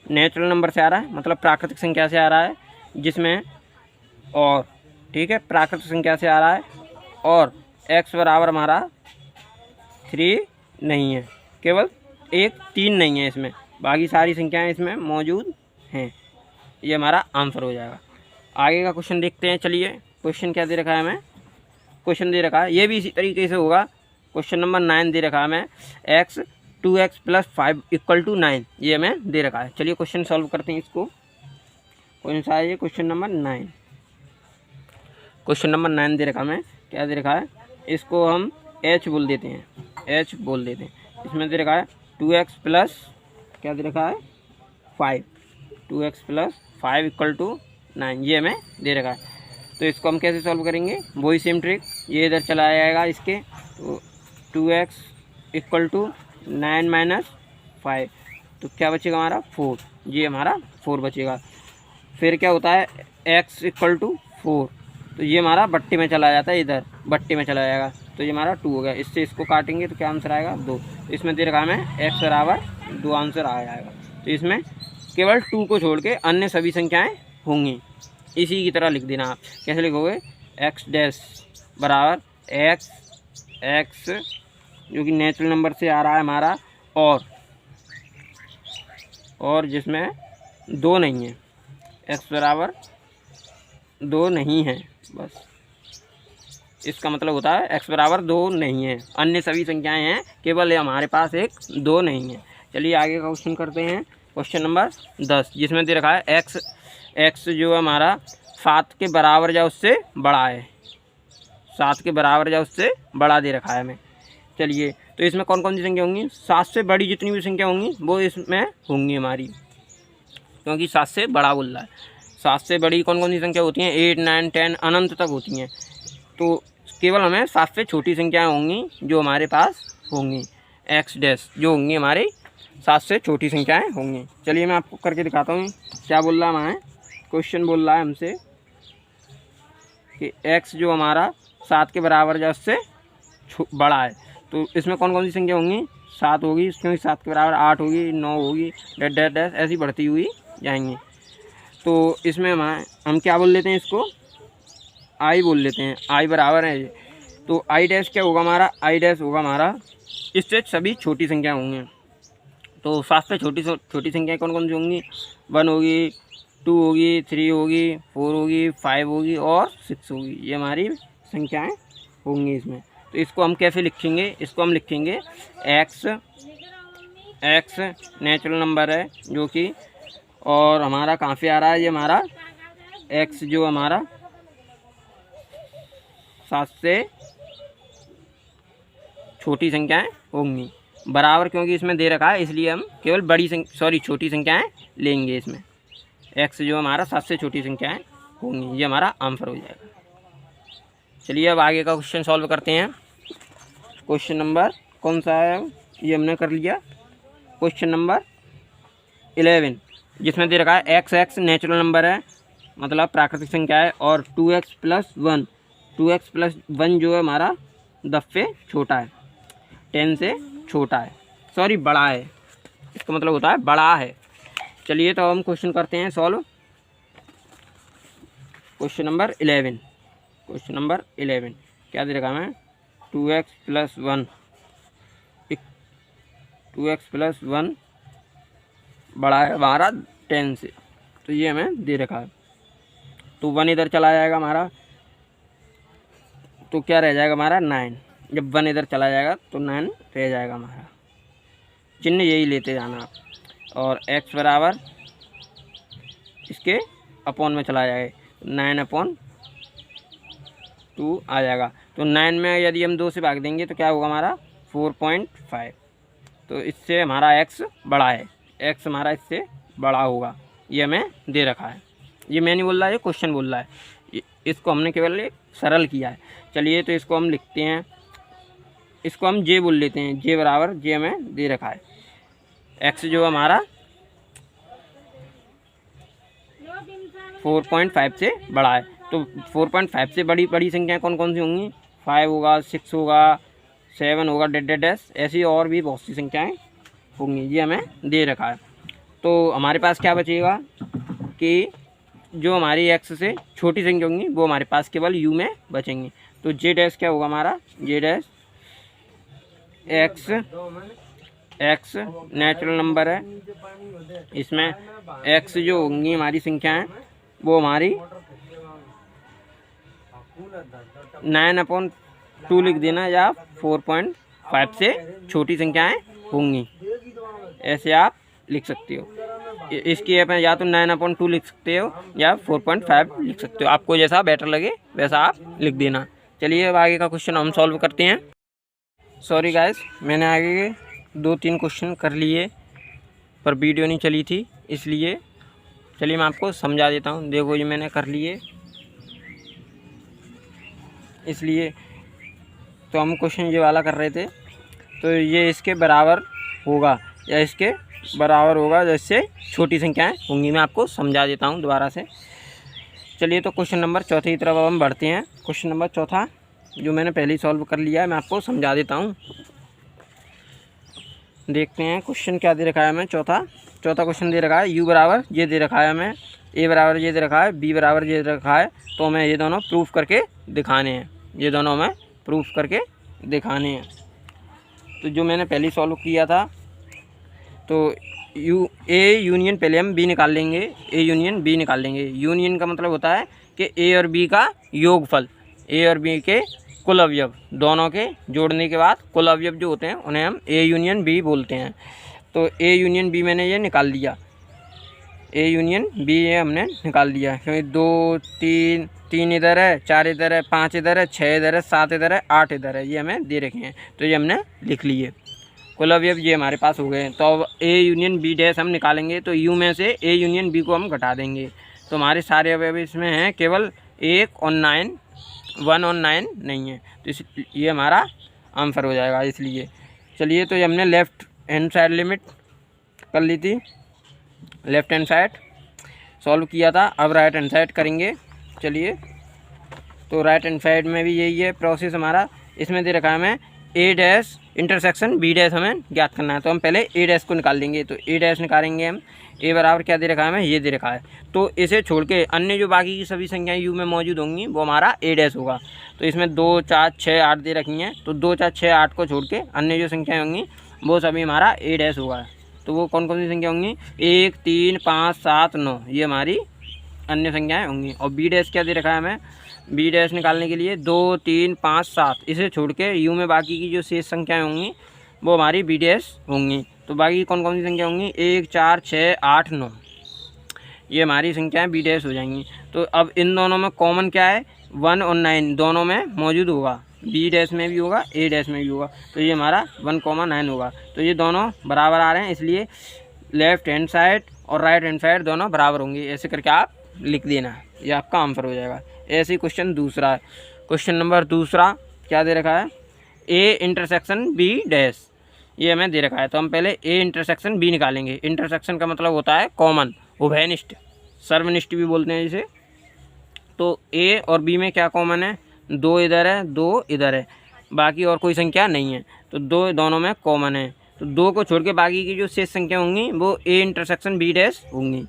नेचुरल नंबर से आ रहा है, मतलब प्राकृतिक संख्या से आ रहा है, जिसमें और ठीक है प्राकृतिक संख्या से आ रहा है, और x बराबर हमारा 3 नहीं है, केवल एक 3 नहीं है इसमें, बाकी सारी संख्याएं इसमें मौजूद हैं। ये हमारा आंसर हो जाएगा। आगे का क्वेश्चन देखते हैं। चलिए क्वेश्चन क्या दे रखा है हमें, क्वेश्चन दे रखा है ये भी इसी तरीके से होगा। क्वेश्चन नंबर 9 दे रखा है हमें x 2x plus 5 equal to 9, ये हमें दे रखा है। चलिए क्वेश्चन सॉल्व करते हैं। इसको कौन सा है ये, क्वेश्चन नंबर 9, क्वेश्चन नंबर 9 दे रखा है, क्या दे रखा है, इसको हम h बोल देते हैं, h बोल देते हैं। इसमें दे रखा है 2x प्लस क्या दे रखा है 5, 2x प्लस 5 इक्वल टू 9, ये हमें दे रखा है। तो इसको हम कैसे सॉल्व करेंगे, वही सेम ट्रिक, ये इधर चला जाएगा इसके। तो 2x इक्वल टू 9 माइनस 5, तो क्या बचेगा हमारा 4, ये हमारा 4 बचेगा। फिर क्या होता है x इक्वल टू 4, तो ये हमारा बट्टे में चला जाता है, इधर बट्टे में चला जाएगा, तो ये हमारा 2 हो गया। इससे इसको काटेंगे तो क्या आंसर आएगा 2। तो इसमें दे रखा हमें x बराबर 2 आंसर आ जाएगा। तो इसमें केवल 2 को छोड़ के अन्य सभी संख्याएं होंगी। इसी की तरह लिख देना आप, कैसे लिखोगे, x डैश बराबर x जो कि नेचुरल नंबर से आ रहा है हमारा, और जिसमें 2 नहीं है, x बराबर 2 नहीं है, बस इसका मतलब होता है x बराबर 2 नहीं है, अन्य सभी संख्याएं हैं, केवल हमारे पास एक 2 नहीं है। चलिए आगे का क्वेश्चन करते हैं। क्वेश्चन नंबर 10, जिसमें दे रखा है x जो हमारा 7 के बराबर या उससे बड़ा है, 7 के बराबर या उससे बड़ा दे रखा है हमें। चलिए तो इसमें कौन कौन सी संख्या होंगी, 7 से बड़ी जितनी भी संख्या होंगी वो इसमें होंगी हमारी, क्योंकि 7 से बड़ा बोल रहा है। 7 से बड़ी कौन कौन सी संख्या होती हैं, 8 9 10 अनंत तक होती हैं। तो केवल हमें 7 से छोटी संख्याएं होंगी जो हमारे पास होंगी, x डैश जो होंगी हमारी 7 से छोटी संख्याएं होंगी। चलिए मैं आपको करके दिखाता हूँ क्या बोल रहा है। क्वेश्चन बोल रहा है हमसे कि x जो हमारा 7 के बराबर या उससे बड़ा है, तो इसमें कौन कौन सी संख्या होंगी, 7 होगी, क्योंकि 7 के बराबर 8 होगी, 9 होगी, डैश डैश डैश ऐसी बढ़ती हुई जाएंगी। तो इसमें हम क्या बोल लेते हैं, इसको i बोल लेते हैं, i बराबर है ये। तो i डैश क्या होगा हमारा, i डैश होगा हमारा, इससे सभी छोटी संख्या होंगी। तो 7 से छोटी संख्याएँ कौन कौन सी होंगी, 1 होगी, 2 होगी, 3 होगी, 4 होगी, 5 होगी और 6 होगी, ये हमारी संख्याएं होंगी इसमें। तो इसको हम कैसे लिखेंगे, इसको हम लिखेंगे x नेचुरल नंबर है जो कि, और हमारा कहाँ से आ रहा है, ये हमारा एक्स जो हमारा 7 से छोटी संख्याएं होंगी, बराबर, क्योंकि इसमें दे रखा है इसलिए हम केवल छोटी संख्याएं लेंगे। इसमें एक्स जो हमारा 7 से छोटी संख्याएं होंगी, ये हमारा आंसर हो जाएगा। चलिए अब आगे का क्वेश्चन सॉल्व करते हैं। क्वेश्चन नंबर कौन सा है, ये हमने कर लिया। क्वेश्चन नंबर 11, जिसमें दे रखा है एक्स नेचुरल नंबर है, मतलब प्राकृतिक संख्या है, और 2x + 1 जो है हमारा 10 से छोटा है, 10 से छोटा है, सॉरी बड़ा है, इसका मतलब होता है बड़ा है। चलिए तो हम क्वेश्चन करते हैं सॉल्व। क्वेश्चन नंबर 11 क्या दे रखा है, 2x + 1 बड़ा है हमारा 10 से, तो ये हमें दे रखा है। तो 1 इधर चला जाएगा हमारा, तो क्या रह जाएगा हमारा 9। जब 1 इधर चला जाएगा तो 9 रह जाएगा हमारा, चिन्ह यही लेते जाना आप। और x बराबर इसके अपॉन में चला जाएगा, 9/2 आ जाएगा। तो 9 में यदि हम 2 से भाग देंगे तो क्या होगा हमारा 4.5। तो इससे हमारा x बड़ा है, x हमारा इससे बड़ा होगा, ये हमें दे रखा है। ये मैं नहीं बोल रहा है, ये क्वेश्चन बोल रहा है, इसको हमने केवल एक सरल किया है। चलिए तो इसको हम लिखते हैं, इसको हम जे बोल लेते हैं, जे बराबर जे हमें दे रखा है, x जो हमारा 4.5 से बड़ा है। तो 4.5 से बड़ी संख्याएं कौन कौन सी होंगी, 5 होगा, 6 होगा, 7 होगा, डैश ऐसी और भी बहुत सी संख्याएं होंगी, ये हमें दे रखा है। तो हमारे पास क्या बचेगा कि जो हमारी x से छोटी संख्या होंगी वो हमारे पास केवल u में बचेंगी। तो जे डैश क्या होगा हमारा, J dash x natural number है, इसमें x जो होंगी हमारी संख्याएं वो हमारी 9/2 लिख देना, या 4.5 से छोटी संख्याएं होंगी, ऐसे आप लिख सकते हो। इसकी आप या तो 9/2 लिख सकते हो या 4.5 लिख सकते हो, आपको जैसा बेटर लगे वैसा आप लिख देना। चलिए अब आगे का क्वेश्चन हम सॉल्व करते हैं। सॉरी गाइस, मैंने आगे 2-3 क्वेश्चन कर लिए पर वीडियो नहीं चली थी, इसलिए चलिए मैं आपको समझा देता हूँ। देखो ये मैंने कर लिए, इसलिए तो हम क्वेश्चन ये वाला कर रहे थे, तो ये इसके बराबर होगा या इसके बराबर होगा जैसे छोटी संख्याएं होंगी। मैं आपको समझा देता हूँ दोबारा से। चलिए तो क्वेश्चन नंबर 4 की तरफ हम बढ़ते हैं। क्वेश्चन नंबर 4 जो मैंने पहले ही सॉल्व कर लिया है, मैं आपको समझा देता हूँ। देखते हैं क्वेश्चन क्या दे रखा है हमें। चौथा क्वेश्चन दे रखा है u बराबर ये दे रखा है हमें, a बराबर ये दे रखा है, b बराबर ये दे रखा है। तो हमें ये दोनों प्रूफ करके दिखाने हैं, ये दोनों हमें प्रूफ करके दिखाने हैं। तो जो मैंने पहले ही सॉल्व किया था, तो a यूनियन पहले हम b निकाल लेंगे, a यूनियन b निकाल लेंगे। यूनियन का मतलब होता है कि a और b का योगफल, a और b के कुल अवयव, दोनों के जोड़ने के बाद कुल अवयव जो होते हैं उन्हें हम a यूनियन b बोलते हैं। तो a यूनियन b मैंने ये निकाल लिया, a यूनियन b ये हमने निकाल लिया, क्योंकि 2 3 इधर है, 4 इधर है, 5 इधर है, 6 इधर है, 7 इधर है, 8 इधर है, ये हमें दे रखे हैं। तो ये हमने लिख लिए, कुल अवयव ये हमारे पास हो गए हैं। तो अब a यूनियन b डैश हम निकालेंगे, तो u में से a यूनियन b को हम घटा देंगे। तो हमारे सारे अवयव इसमें हैं, केवल 1 और 9 नहीं है, तो इस ये हमारा आंसर हो जाएगा। इसलिए चलिए, तो ये हमने लेफ़्ट हैंड साइड लिमिट कर ली थी, लेफ़्ट हैंड साइड सॉल्व किया था। अब राइट हैंड साइड करेंगे। चलिए, तो राइट हैंड साइड में भी यही है प्रोसेस हमारा। इसमें दे रखा है हमें a dash intersection b dash हमें ज्ञात करना है। तो हम पहले a डैश को निकाल लेंगे। तो a डैश निकालेंगे हम, a बराबर क्या दे रखा है हमें, ये दे रखा है। तो इसे छोड़ के अन्य जो बाकी की सभी संख्याएं u में मौजूद होंगी वो हमारा a डैश होगा। तो इसमें 2 4 6 8 दे रखी हैं, तो 2 4 6 8 को छोड़ के अन्य जो संख्याएँ होंगी वो सभी हमारा a डैश होगा। तो वो कौन कौन सी संख्या होंगी, 1 3 5 7 9, ये हमारी अन्य संख्याएँ होंगी। और b डैश क्या दे रखा है हमें, b डैश निकालने के लिए 2 3 5 7, इसे छोड़ के u में बाकी की जो शेष संख्याएं होंगी वो हमारी b डैश होंगी। तो बाकी कौन कौन सी संख्या होंगी, 1 4 6 8 9, ये हमारी संख्याएं बी डैश हो जाएंगी। तो अब इन दोनों में कॉमन क्या है, 1 और 9 दोनों में मौजूद होगा, बी डैश में भी होगा, ए डैश में भी होगा। तो ये हमारा 1,9 होगा। तो ये दोनों बराबर आ रहे हैं, इसलिए लेफ्ट हैंड साइड और राइट हैंड साइड दोनों बराबर होंगे। ऐसे करके आप लिख देना, ये आपका आंसर हो जाएगा। ऐसे ही क्वेश्चन दूसरा है। क्वेश्चन नंबर दूसरा क्या दे रखा है, ए इंटरसेक्शन बी डैश, ये हमें दे रखा है। तो हम पहले ए इंटरसेक्शन बी निकालेंगे। इंटरसेक्शन का मतलब होता है कॉमन, उभयनिष्ठ, सर्वनिष्ठ भी बोलते हैं जिसे। तो ए और बी में क्या कॉमन है, 2 इधर है 2 इधर है, बाकी और कोई संख्या नहीं है। तो 2 दोनों में कॉमन है। तो 2 को छोड़ के बाकी की जो शेष संख्या होंगी वो ए इंटरसेक्शन बी डैश होंगी।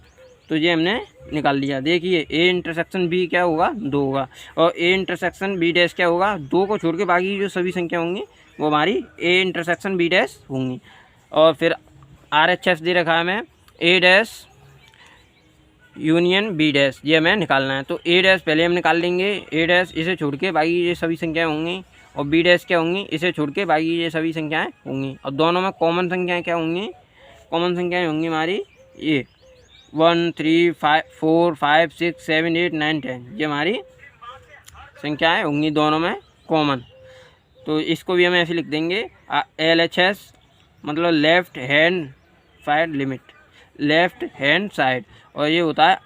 तो ये हमने निकाल लिया। देखिए ए इंटरसेक्शन बी क्या होगा, 2 होगा, और ए इंटरसेक्शन बी डैश क्या होगा, 2 को छोड़ के बाकी की जो सभी संख्या होंगी वो हमारी ए इंटरसेक्शन बी डैश होंगी। और फिर RHS दे रखा है हमें, ए डैश यूनियन बी डैश, ये हमें निकालना है। तो ए डैश पहले हम निकाल लेंगे, ए डैश इसे छोड़ के बाकी ये सभी संख्याएं होंगी, और बी डैश क्या होंगी, इसे छोड़ के बाकी ये सभी संख्याएं होंगी। और दोनों में कॉमन संख्याएं क्या होंगी, कॉमन संख्याएं होंगी हमारी ये 1 3 4 5 6 7 8 9 10, ये हमारी संख्याएं होंगी दोनों में कॉमन। तो इसको भी हम ऐसे लिख देंगे, LHS मतलब left hand side limit, left hand side, और ये होता है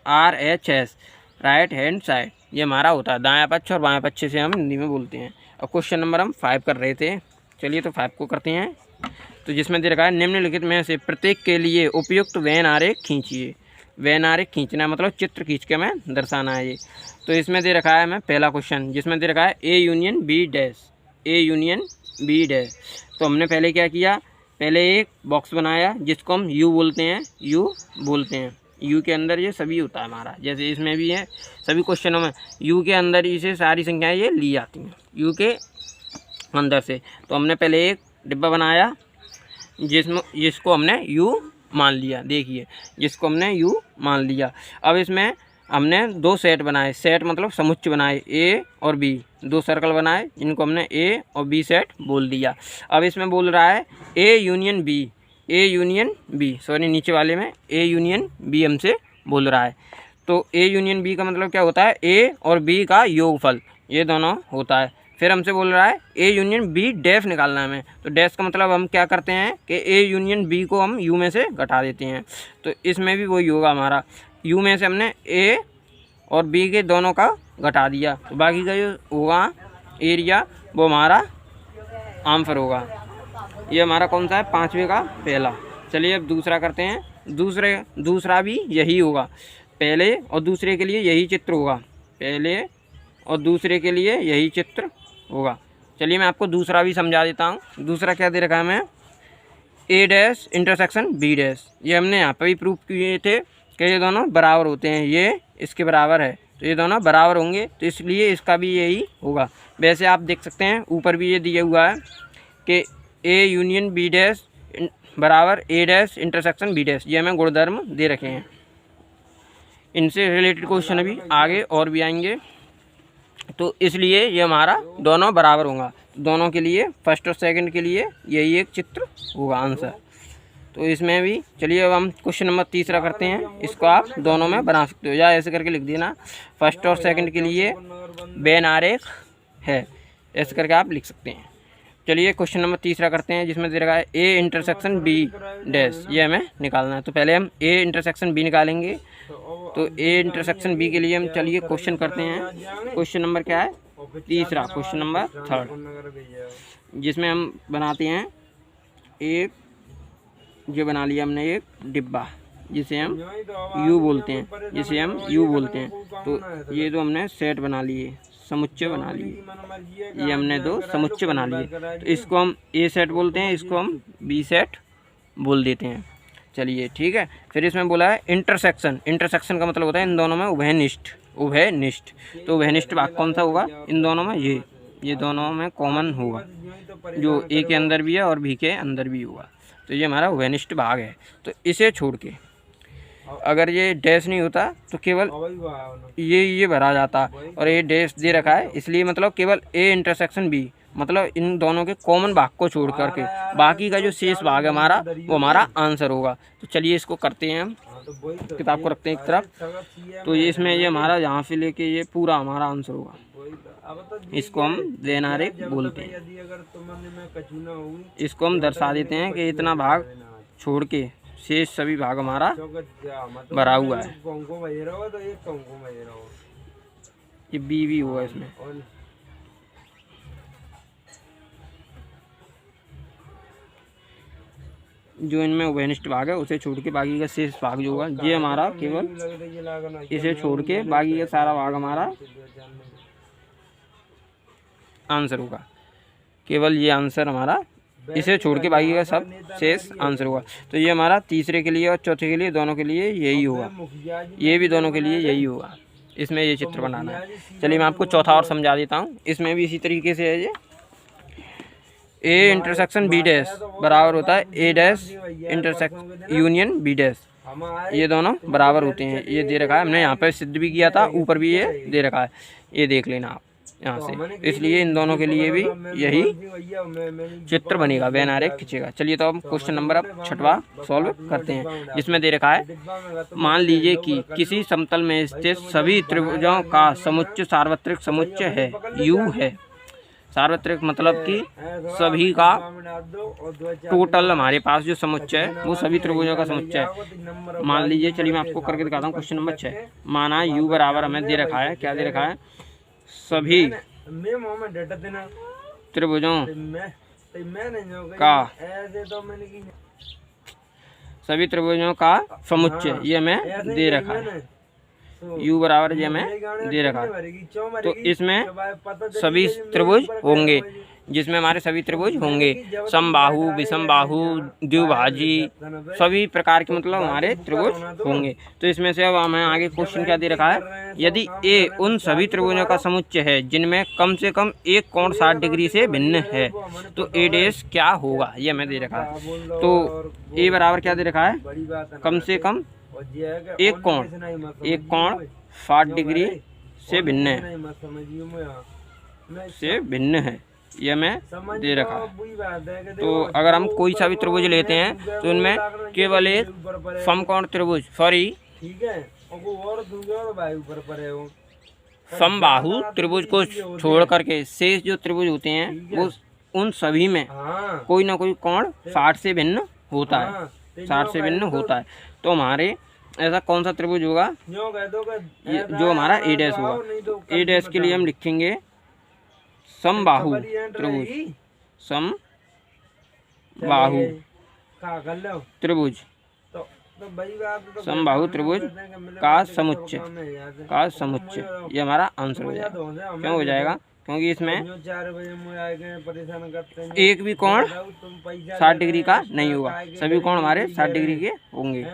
RHS राइट हैंड साइड, ये हमारा होता है दायां पक्ष और बायां पक्ष से हम हिंदी में बोलते हैं। और क्वेश्चन नंबर हम 5 कर रहे थे, चलिए तो 5 को करते हैं। तो जिसमें दे रखा है निम्नलिखित में से प्रत्येक के लिए उपयुक्त वेन आरेख खींचिए। वेन आरेख खींचना मतलब चित्र खींच के हमें दर्शाना है ये। तो इसमें दे रखा है हमें पहला क्वेश्चन, जिसमें दे रखा है A union B dash, A union B dash. तो हमने पहले क्या किया, पहले एक बॉक्स बनाया जिसको हम यू बोलते हैं, यू बोलते हैं। यू के अंदर ये सभी होता है हमारा, जैसे इसमें भी है सभी क्वेश्चनों में यू के अंदर ही से सारी संख्याएं ये ली जाती हैं यू के अंदर से। तो हमने पहले एक डिब्बा बनाया जिसको हमने यू मान लिया, देखिए जिसको हमने यू मान लिया। अब इसमें हमने 2 सेट बनाए, सेट मतलब समुच्चय बनाए, ए और बी, 2 सर्कल बनाए जिनको हमने ए और बी सेट बोल दिया। अब इसमें बोल रहा है A union B, A union B, sorry नीचे वाले में ए यूनियन बी हमसे बोल रहा है। तो ए यूनियन बी का मतलब क्या होता है, ए और बी का योगफल, ये दोनों होता है। फिर हमसे बोल रहा है ए यूनियन बी डैश निकालना है हमें। तो डैश का मतलब हम क्या करते हैं कि ए यूनियन बी को हम यू में से घटा देते हैं। तो इसमें भी वही होगा हमारा, यू में से हमने ए और बी के दोनों का घटा दिया, तो बाकी का जो होगा एरिया वो हमारा आंसर होगा। ये हमारा कौन सा है, 5वें का पहला। चलिए अब दूसरा करते हैं। दूसरा भी यही होगा, पहले और दूसरे के लिए यही चित्र होगा, पहले और दूसरे के लिए यही चित्र होगा। चलिए मैं आपको दूसरा भी समझा देता हूँ। दूसरा क्या दे रखा है हमें, ए डैश इंटरसेक्शन बी डैश। ये हमने यहाँ पर भी प्रूफ किए थे कि ये दोनों बराबर होते हैं, ये इसके बराबर है, तो ये दोनों बराबर होंगे, तो इसलिए इसका भी यही होगा। वैसे आप देख सकते हैं ऊपर भी ये दिया हुआ है कि ए यूनियन बी डैश बराबर ए डैश इंटरसेक्शन बी डैश, ये हमें गुणधर्म दे रखे हैं। इनसे रिलेटेड क्वेश्चन अभी आगे और भी आएंगे, तो इसलिए ये हमारा दोनों बराबर होगा। दोनों के लिए फर्स्ट और सेकंड के लिए यही एक चित्र होगा आंसर। तो इसमें भी चलिए अब हम क्वेश्चन नंबर तीसरा करते हैं। इसको आप दोनों में बना सकते हो या ऐसे करके लिख देना, फर्स्ट और सेकंड के लिए वेन आरेख है, ऐसे करके आप लिख सकते हैं। चलिए क्वेश्चन नंबर तीसरा करते हैं, जिसमें दे रखा है ए इंटरसेक्शन बी डैश, ये हमें निकालना है। तो पहले हम ए इंटरसेक्शन बी निकालेंगे। तो ए इंटरसेक्शन बी के लिए हम चलिए क्वेश्चन करते हैं। क्वेश्चन नंबर क्या है, तीसरा, क्वेश्चन नंबर 3, जिसमें हम बनाते हैं एक, जो बना लिया हमने एक डिब्बा जिसे हम यू बोलते हैं, जिसे हम यू बोलते हैं। तो ये तो हमने सेट बना लिए, समुच्चय बना लिए, ये हमने 2 समुच्चय बना लिए। तो इसको हम ए सेट बोलते हैं, इसको हम बी सेट बोल देते हैं। चलिए ठीक है। फिर इसमें बोला है इंटरसेक्शन, इंटरसेक्शन का मतलब होता है इन दोनों में उभयनिष्ठ, उभयनिष्ठ। तो उभयनिष्ठ भाग कौन सा होगा इन दोनों में, ये दोनों में कॉमन होगा, जो ए के अंदर भी है और बी के अंदर भी होगा। तो ये हमारा उभयनिष्ठ भाग है। तो इसे छोड़ के अगर ये डैश नहीं होता तो केवल ये भरा जाता, और ये डैश दे रखा है इसलिए मतलब केवल ए इंटरसेक्शन बी, मतलब इन दोनों के कॉमन भाग को छोड़ करके बाकी का जो शेष भाग है हमारा वो हमारा आंसर होगा। तो चलिए इसको करते हैं हम। किताब को रखते हैं एक तरफ। तो ये इसमें ये हमारा यहाँ से लेके ये पूरा हमारा आंसर होगा। इसको हम वैनारिक बोलते हैं। इसको हम दर्शा देते हैं कि इतना भाग छोड़ के शेष सभी भाग हमारा भरा हुआ है। ये बी भी हुआ इसमें। जो इनमें उभयनिष्ठ भाग है उसे छोड़ के बाकी का शेष भाग जो होगा ये हमारा केवल इसे छोड़ के बाकी का सारा भाग हमारा आंसर होगा। केवल ये आंसर हमारा इसे छोड़ के बाकी का सब शेष आंसर होगा। तो ये हमारा तीसरे के लिए और चौथे के लिए दोनों के लिए यही होगा। ये भी दोनों के लिए यही होगा। इसमें ये चित्र बनाना है। चलिए मैं आपको चौथा और समझा देता हूँ। इसमें भी इसी तरीके से है। ये ए इंटरसेक्शन बी डैश बराबर होता है A dash intersection union B dash. ये दोनों बराबर होते हैं। ये दे रखा है, हमने यहाँ पर सिद्ध भी किया था, ऊपर भी ये दे रखा है। ये देख लेना आप यहाँ से। इसलिए इन दोनों के लिए भी यही चित्र बनेगा, वैनारिक खींचेगा। चलिए तो अब क्वेश्चन नंबर अब छठवां सॉल्व करते हैं, जिसमें दे रखा है मान लीजिए कि किसी समतल में स्थित सभी त्रिभुजों का समुच्चय सार्वत्रिक समुच्चय है यू है। सार्वत्रिक मतलब कि सभी का टोटल हमारे पास जो समुच्चय है वो सभी त्रिभुजों का समुच्चय है। मान लीजिए, चलिए मैं आपको करके दिखाता हूँ। क्वेश्चन नंबर 6 माना u बराबर हमें दे रखा है, क्या दे रखा है, सभी त्रिभुजों का समुच्चय ये हमें दे रखा है। u बराबर ये हमें दे रखा है। तो इसमें सभी त्रिभुज होंगे, जिसमें हमारे सभी त्रिभुज होंगे, समबाहु विषमबाहु द्विभाजी सभी प्रकार के मतलब हमारे त्रिभुज होंगे। तो इसमें से अब हमें आगे क्वेश्चन क्या दे रखा है, यदि a उन सभी त्रिभुजों का समुच्चय है जिनमें कम से कम एक कोण 60 डिग्री से भिन्न है तो a डैश क्या होगा, ये हमें दे रखा है। तो a बराबर क्या दे रखा है, कम से कम एक कोण 60 डिग्री से भिन्न है, ये हमें दे रखा है। तो अगर हम कोई सा भी त्रिभुज लेते हैं तो उनमें केवल एक समकोण त्रिभुज समबाहु त्रिभुज को छोड़ करके शेष जो त्रिभुज होते हैं वो उन सभी में कोई ना कोई कोण 60 से भिन्न होता है, 60 से भिन्न होता है। तो हमारे ऐसा कौन सा त्रिभुज होगा, जो हमारा ए डैश होगा। ए डैश के लिए हम लिखेंगे समबाहु त्रिभुज, समबाहु त्रिभुज, समबाहु त्रिभुज का समुच्चय ये हमारा आंसर हो जाएगा। क्यों हो जाएगा, क्योंकि इसमें एक भी कोण 60 डिग्री का नहीं होगा, सभी कोण हमारे 60 डिग्री के होंगे।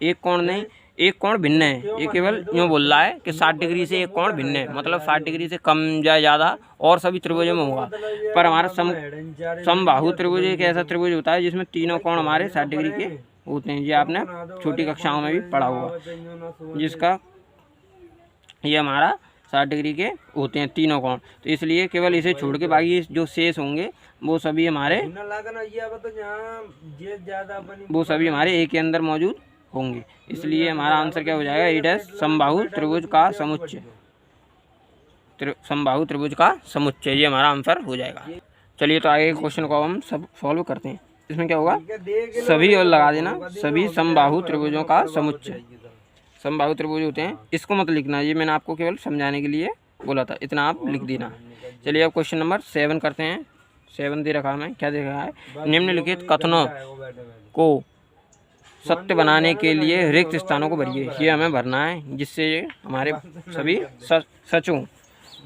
एक कोण नहीं, एक कोण भिन्न है। ये केवल यूँ बोल रहा है कि 60 डिग्री से एक कोण भिन्न है, मतलब 60 डिग्री से कम या ज़्यादा और सभी त्रिभुजों में होगा। पर हमारा समबाहु त्रिभुज एक ऐसा त्रिभुज होता है जिसमें तीनों कोण हमारे 60 डिग्री के होते हैं। ये आपने छोटी कक्षाओं में भी पढ़ा होगा, जिसका ये हमारा 60 डिग्री के होते हैं तीनों कोण। तो इसलिए केवल इसे छोड़ के बाकी जो शेष होंगे वो सभी हमारे एक के अंदर मौजूद होंगे। इसलिए हमारा आंसर क्या हो जाएगा, ए डैश समबाहु त्रिभुज का समुच्चय, समबाहु त्रिभुज का समुच्चय ये हमारा आंसर हो जाएगा। चलिए तो आगे क्वेश्चन को हम सब सॉल्व करते हैं। इसमें क्या होगा, सभी और लगा देना, सभी समबाहु त्रिभुजों का समुच्चय। समबाहु त्रिभुज होते हैं, इसको मत लिखना, ये मैंने आपको केवल समझाने के लिए बोला था, इतना आप लिख देना। चलिए अब क्वेश्चन नंबर 7 करते हैं। 7 दे रखा है, क्या दे रखा है, निम्नलिखित कथनों को सत्य बनाने के लिए रिक्त स्थानों को भरिए। ये हमें भरना है जिससे हमारे सभी सचों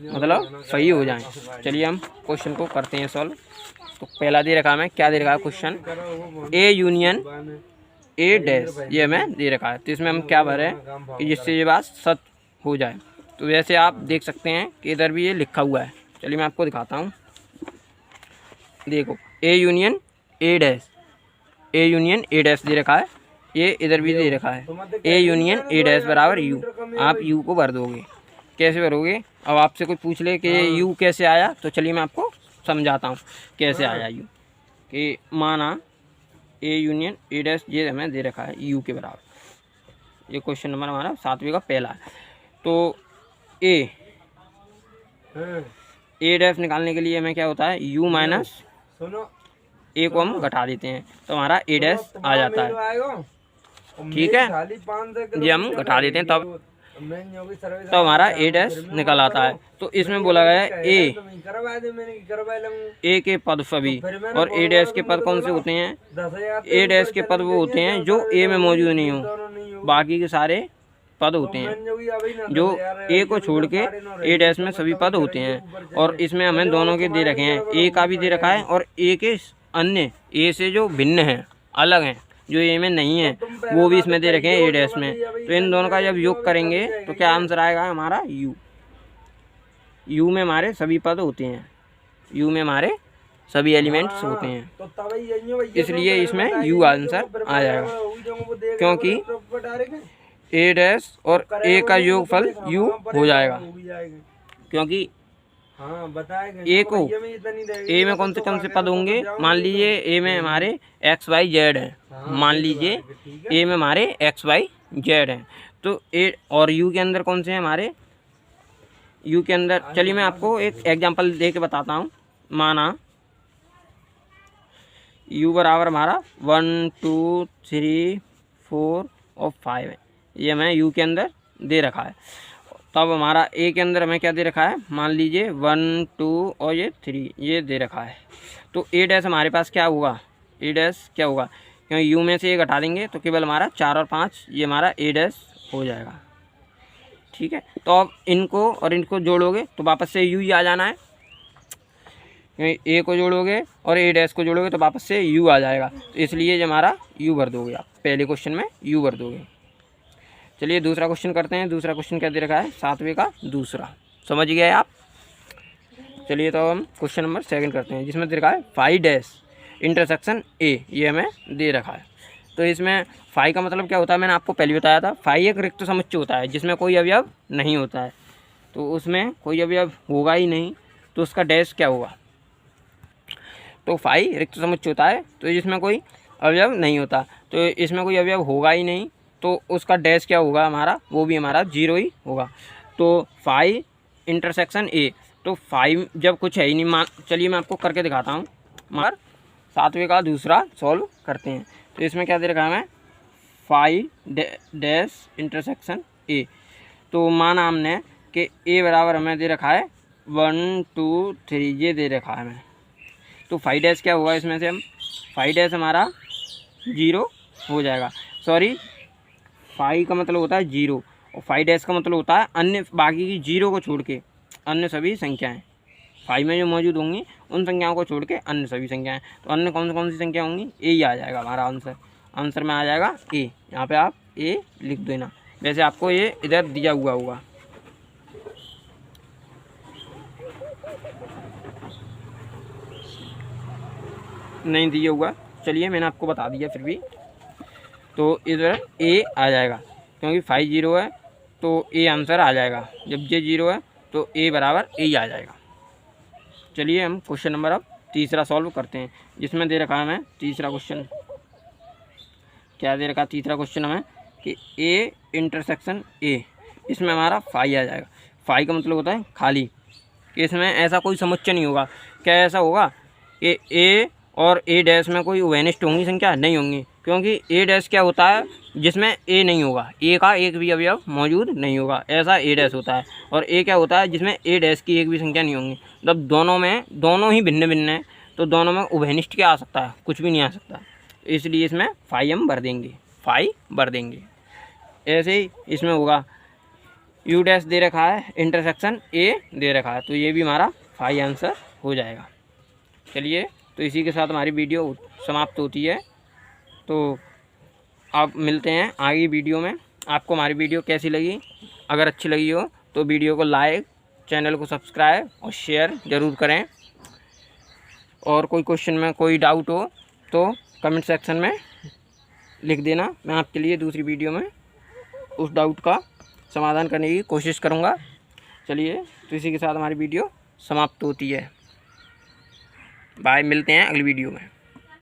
मतलब सही हो जाएं। चलिए हम क्वेश्चन को करते हैं सॉल्व। तो पहला दे रखा है, क्या दे रखा है question, A union A dash ये हमें दे रखा है। तो इसमें हम क्या भरें कि जिससे ये बात सत्य हो जाए। तो वैसे आप देख सकते हैं कि इधर भी ये लिखा हुआ है। चलिए मैं आपको दिखाता हूँ, देखो A union A dash, A union A dash दे रखा है, ये इधर भी दे रखा है ए यूनियन ए डैश बराबर यू। आप यू को भर दोगे, कैसे भरोगे, अब आपसे कोई पूछ ले कि यू कैसे आया, तो चलिए मैं आपको समझाता हूँ कैसे आया यू। कि माना ए यूनियन ए डैश ये हमें दे रखा है यू के बराबर। ये क्वेश्चन नंबर हमारा 7वें का पहला है। तो ए डैश निकालने के लिए हमें क्या होता है, यू माइनस ए को हम घटा देते हैं तो हमारा ए डैश आ जाता है। ठीक है, ये हम घटा देते हैं तब हमारा ए डैश निकल आता है। तो इसमें बोला गया है ए के पद सभी और ए डैश के पद कौन से होते हैं, ए डैश के पद वो होते हैं जो ए में मौजूद नहीं हो, बाकी के सारे पद होते हैं जो ए को छोड़ के ए डैश में सभी पद होते हैं। और इसमें हमें दोनों के दे रखे हैं, ए का भी दे रखा है और ए के अन्य ए से जो भिन्न हैं, अलग हैं, जो ए में नहीं है, वो भी इसमें दे रखे हैं ए डैश में। तो इन दोनों का जब योग करेंगे तो क्या आंसर आएगा हमारा यू। यू में हमारे सभी पद होते हैं, यू में हमारे सभी एलिमेंट्स होते हैं, इसलिए इसमें यू आंसर आ जाएगा। क्योंकि ए डैश और ए का योगफल यू हो जाएगा। क्योंकि ए को ए में कौन से पद होंगे, मान लीजिए ए में हमारे एक्स वाई जेड है, मान लीजिए ए में हमारे एक्स वाई जेड है, तो ए और यू के अंदर कौन से हैं हमारे, यू के अंदर चलिए मैं आपको एक एग्जांपल दे के बताता हूँ। माना यू बराबर हमारा 1 2 3 4 और 5 है, ये हमें यू के अंदर दे रखा है। तब हमारा ए के अंदर हमें क्या दे रखा है, मान लीजिए 1 2 और ये 3 ये दे रखा है। तो ए डैश हमारे पास क्या होगा, ए डैश क्या होगा, क्योंकि यू में से ये घटा देंगे तो केवल हमारा 4 और 5 ये हमारा ए डैश हो जाएगा। ठीक है, तो अब इनको और इनको जोड़ोगे तो वापस से यू ही आ जाना है, ए को जोड़ोगे और ए डैश को जोड़ोगे तो वापस से यू आ जाएगा। तो इसलिए जो हमारा यू भर दोगे आप, पहले क्वेश्चन में यू भर दोगे। चलिए दूसरा क्वेश्चन करते हैं। दूसरा क्वेश्चन क्या दे रखा है, 7वें का दूसरा, समझ गए आप। चलिए तो हम क्वेश्चन नंबर 7 करते हैं, जिसमें दे रखा है 5 डैश इंटरसेक्शन ए, ये हमें दे रखा है। तो इसमें 5 का मतलब क्या होता है, मैंने आपको पहले बताया था। 5 एक रिक्त समुच्चय होता है जिसमें कोई अवयव नहीं होता है, तो उसमें कोई अवयव होगा ही नहीं, तो उसका डैश क्या होगा। तो 5 रिक्त समुच्चय होता है तो जिसमें कोई अवयव नहीं होता, तो इसमें कोई अवयव होगा ही नहीं, तो उसका डैश क्या होगा हमारा, वो भी हमारा 0 ही होगा। तो 5 इंटरसेक्शन ए, तो 5 जब कुछ है ही नहीं, चलिए मैं आपको करके दिखाता हूँ। मगर 7वें का दूसरा सॉल्व करते हैं। तो इसमें क्या दे रखा है हमें, 5 डैश इंटरसेक्शन ए। तो माना हमने कि ए बराबर हमें दे रखा है 1 2 3 ये दे रखा है हमें। तो 5 डैश क्या होगा, इसमें से हम 5 डैश हमारा 0 हो जाएगा। सॉरी, 5 का मतलब होता है 0 और 5 डैश का मतलब होता है अन्य, बाकी की 0 को छोड़ के अन्य सभी संख्याएं। 5 में जो मौजूद होंगी उन संख्याओं को छोड़ के अन्य सभी संख्याएं। तो अन्य कौन सी संख्या होंगी, ए ही आ जाएगा हमारा आंसर। आंसर में आ जाएगा ए, यहाँ पे आप ए लिख देना। वैसे आपको ये इधर दिया हुआ होगा। नहीं दिया हुआ, चलिए मैंने आपको बता दिया फिर भी। तो इधर ए आ जाएगा, क्योंकि 5 0 है तो ए आंसर आ जाएगा। जब जे 0 है तो ए बराबर ए ही आ जाएगा। चलिए हम क्वेश्चन नंबर अब तीसरा सॉल्व करते हैं, जिसमें दे रखा है हमें तीसरा क्वेश्चन। क्या दे रखा है तीसरा क्वेश्चन हमें कि ए इंटरसेक्शन ए, इसमें हमारा 5 आ जाएगा। 5 का मतलब होता है खाली, कि इसमें ऐसा कोई समुच्चय नहीं होगा। क्या ऐसा होगा कि ए और ए डैश में कोई उभयनिष्ठ होंगी संख्या, नहीं होंगी, क्योंकि ए डैश क्या होता है जिसमें ए नहीं होगा, ए का एक भी अवयव मौजूद नहीं होगा, ऐसा ए डैश होता है। और ए क्या होता है जिसमें ए डैश की एक भी संख्या नहीं होंगी। मतलब दोनों ही भिन्न भिन्न हैं, तो दोनों में उभयनिष्ठ क्या आ सकता है, कुछ भी नहीं आ सकता। इसलिए इसमें 5 हम भर देंगे, 5 भर देंगे। ऐसे ही इसमें होगा यू डैश दे रखा है, इंटरसेक्शन ए दे रखा है, तो ये भी हमारा 5 आंसर हो जाएगा। चलिए तो इसी के साथ हमारी वीडियो समाप्त होती है। तो आप मिलते हैं आगे वीडियो में। आपको हमारी वीडियो कैसी लगी, अगर अच्छी लगी हो तो वीडियो को लाइक, चैनल को सब्सक्राइब और शेयर ज़रूर करें। और कोई क्वेश्चन में कोई डाउट हो तो कमेंट सेक्शन में लिख देना, मैं आपके लिए दूसरी वीडियो में उस डाउट का समाधान करने की कोशिश करूँगा। चलिए तो इसी के साथ हमारी वीडियो समाप्त होती है। बाय, मिलते हैं अगली वीडियो में।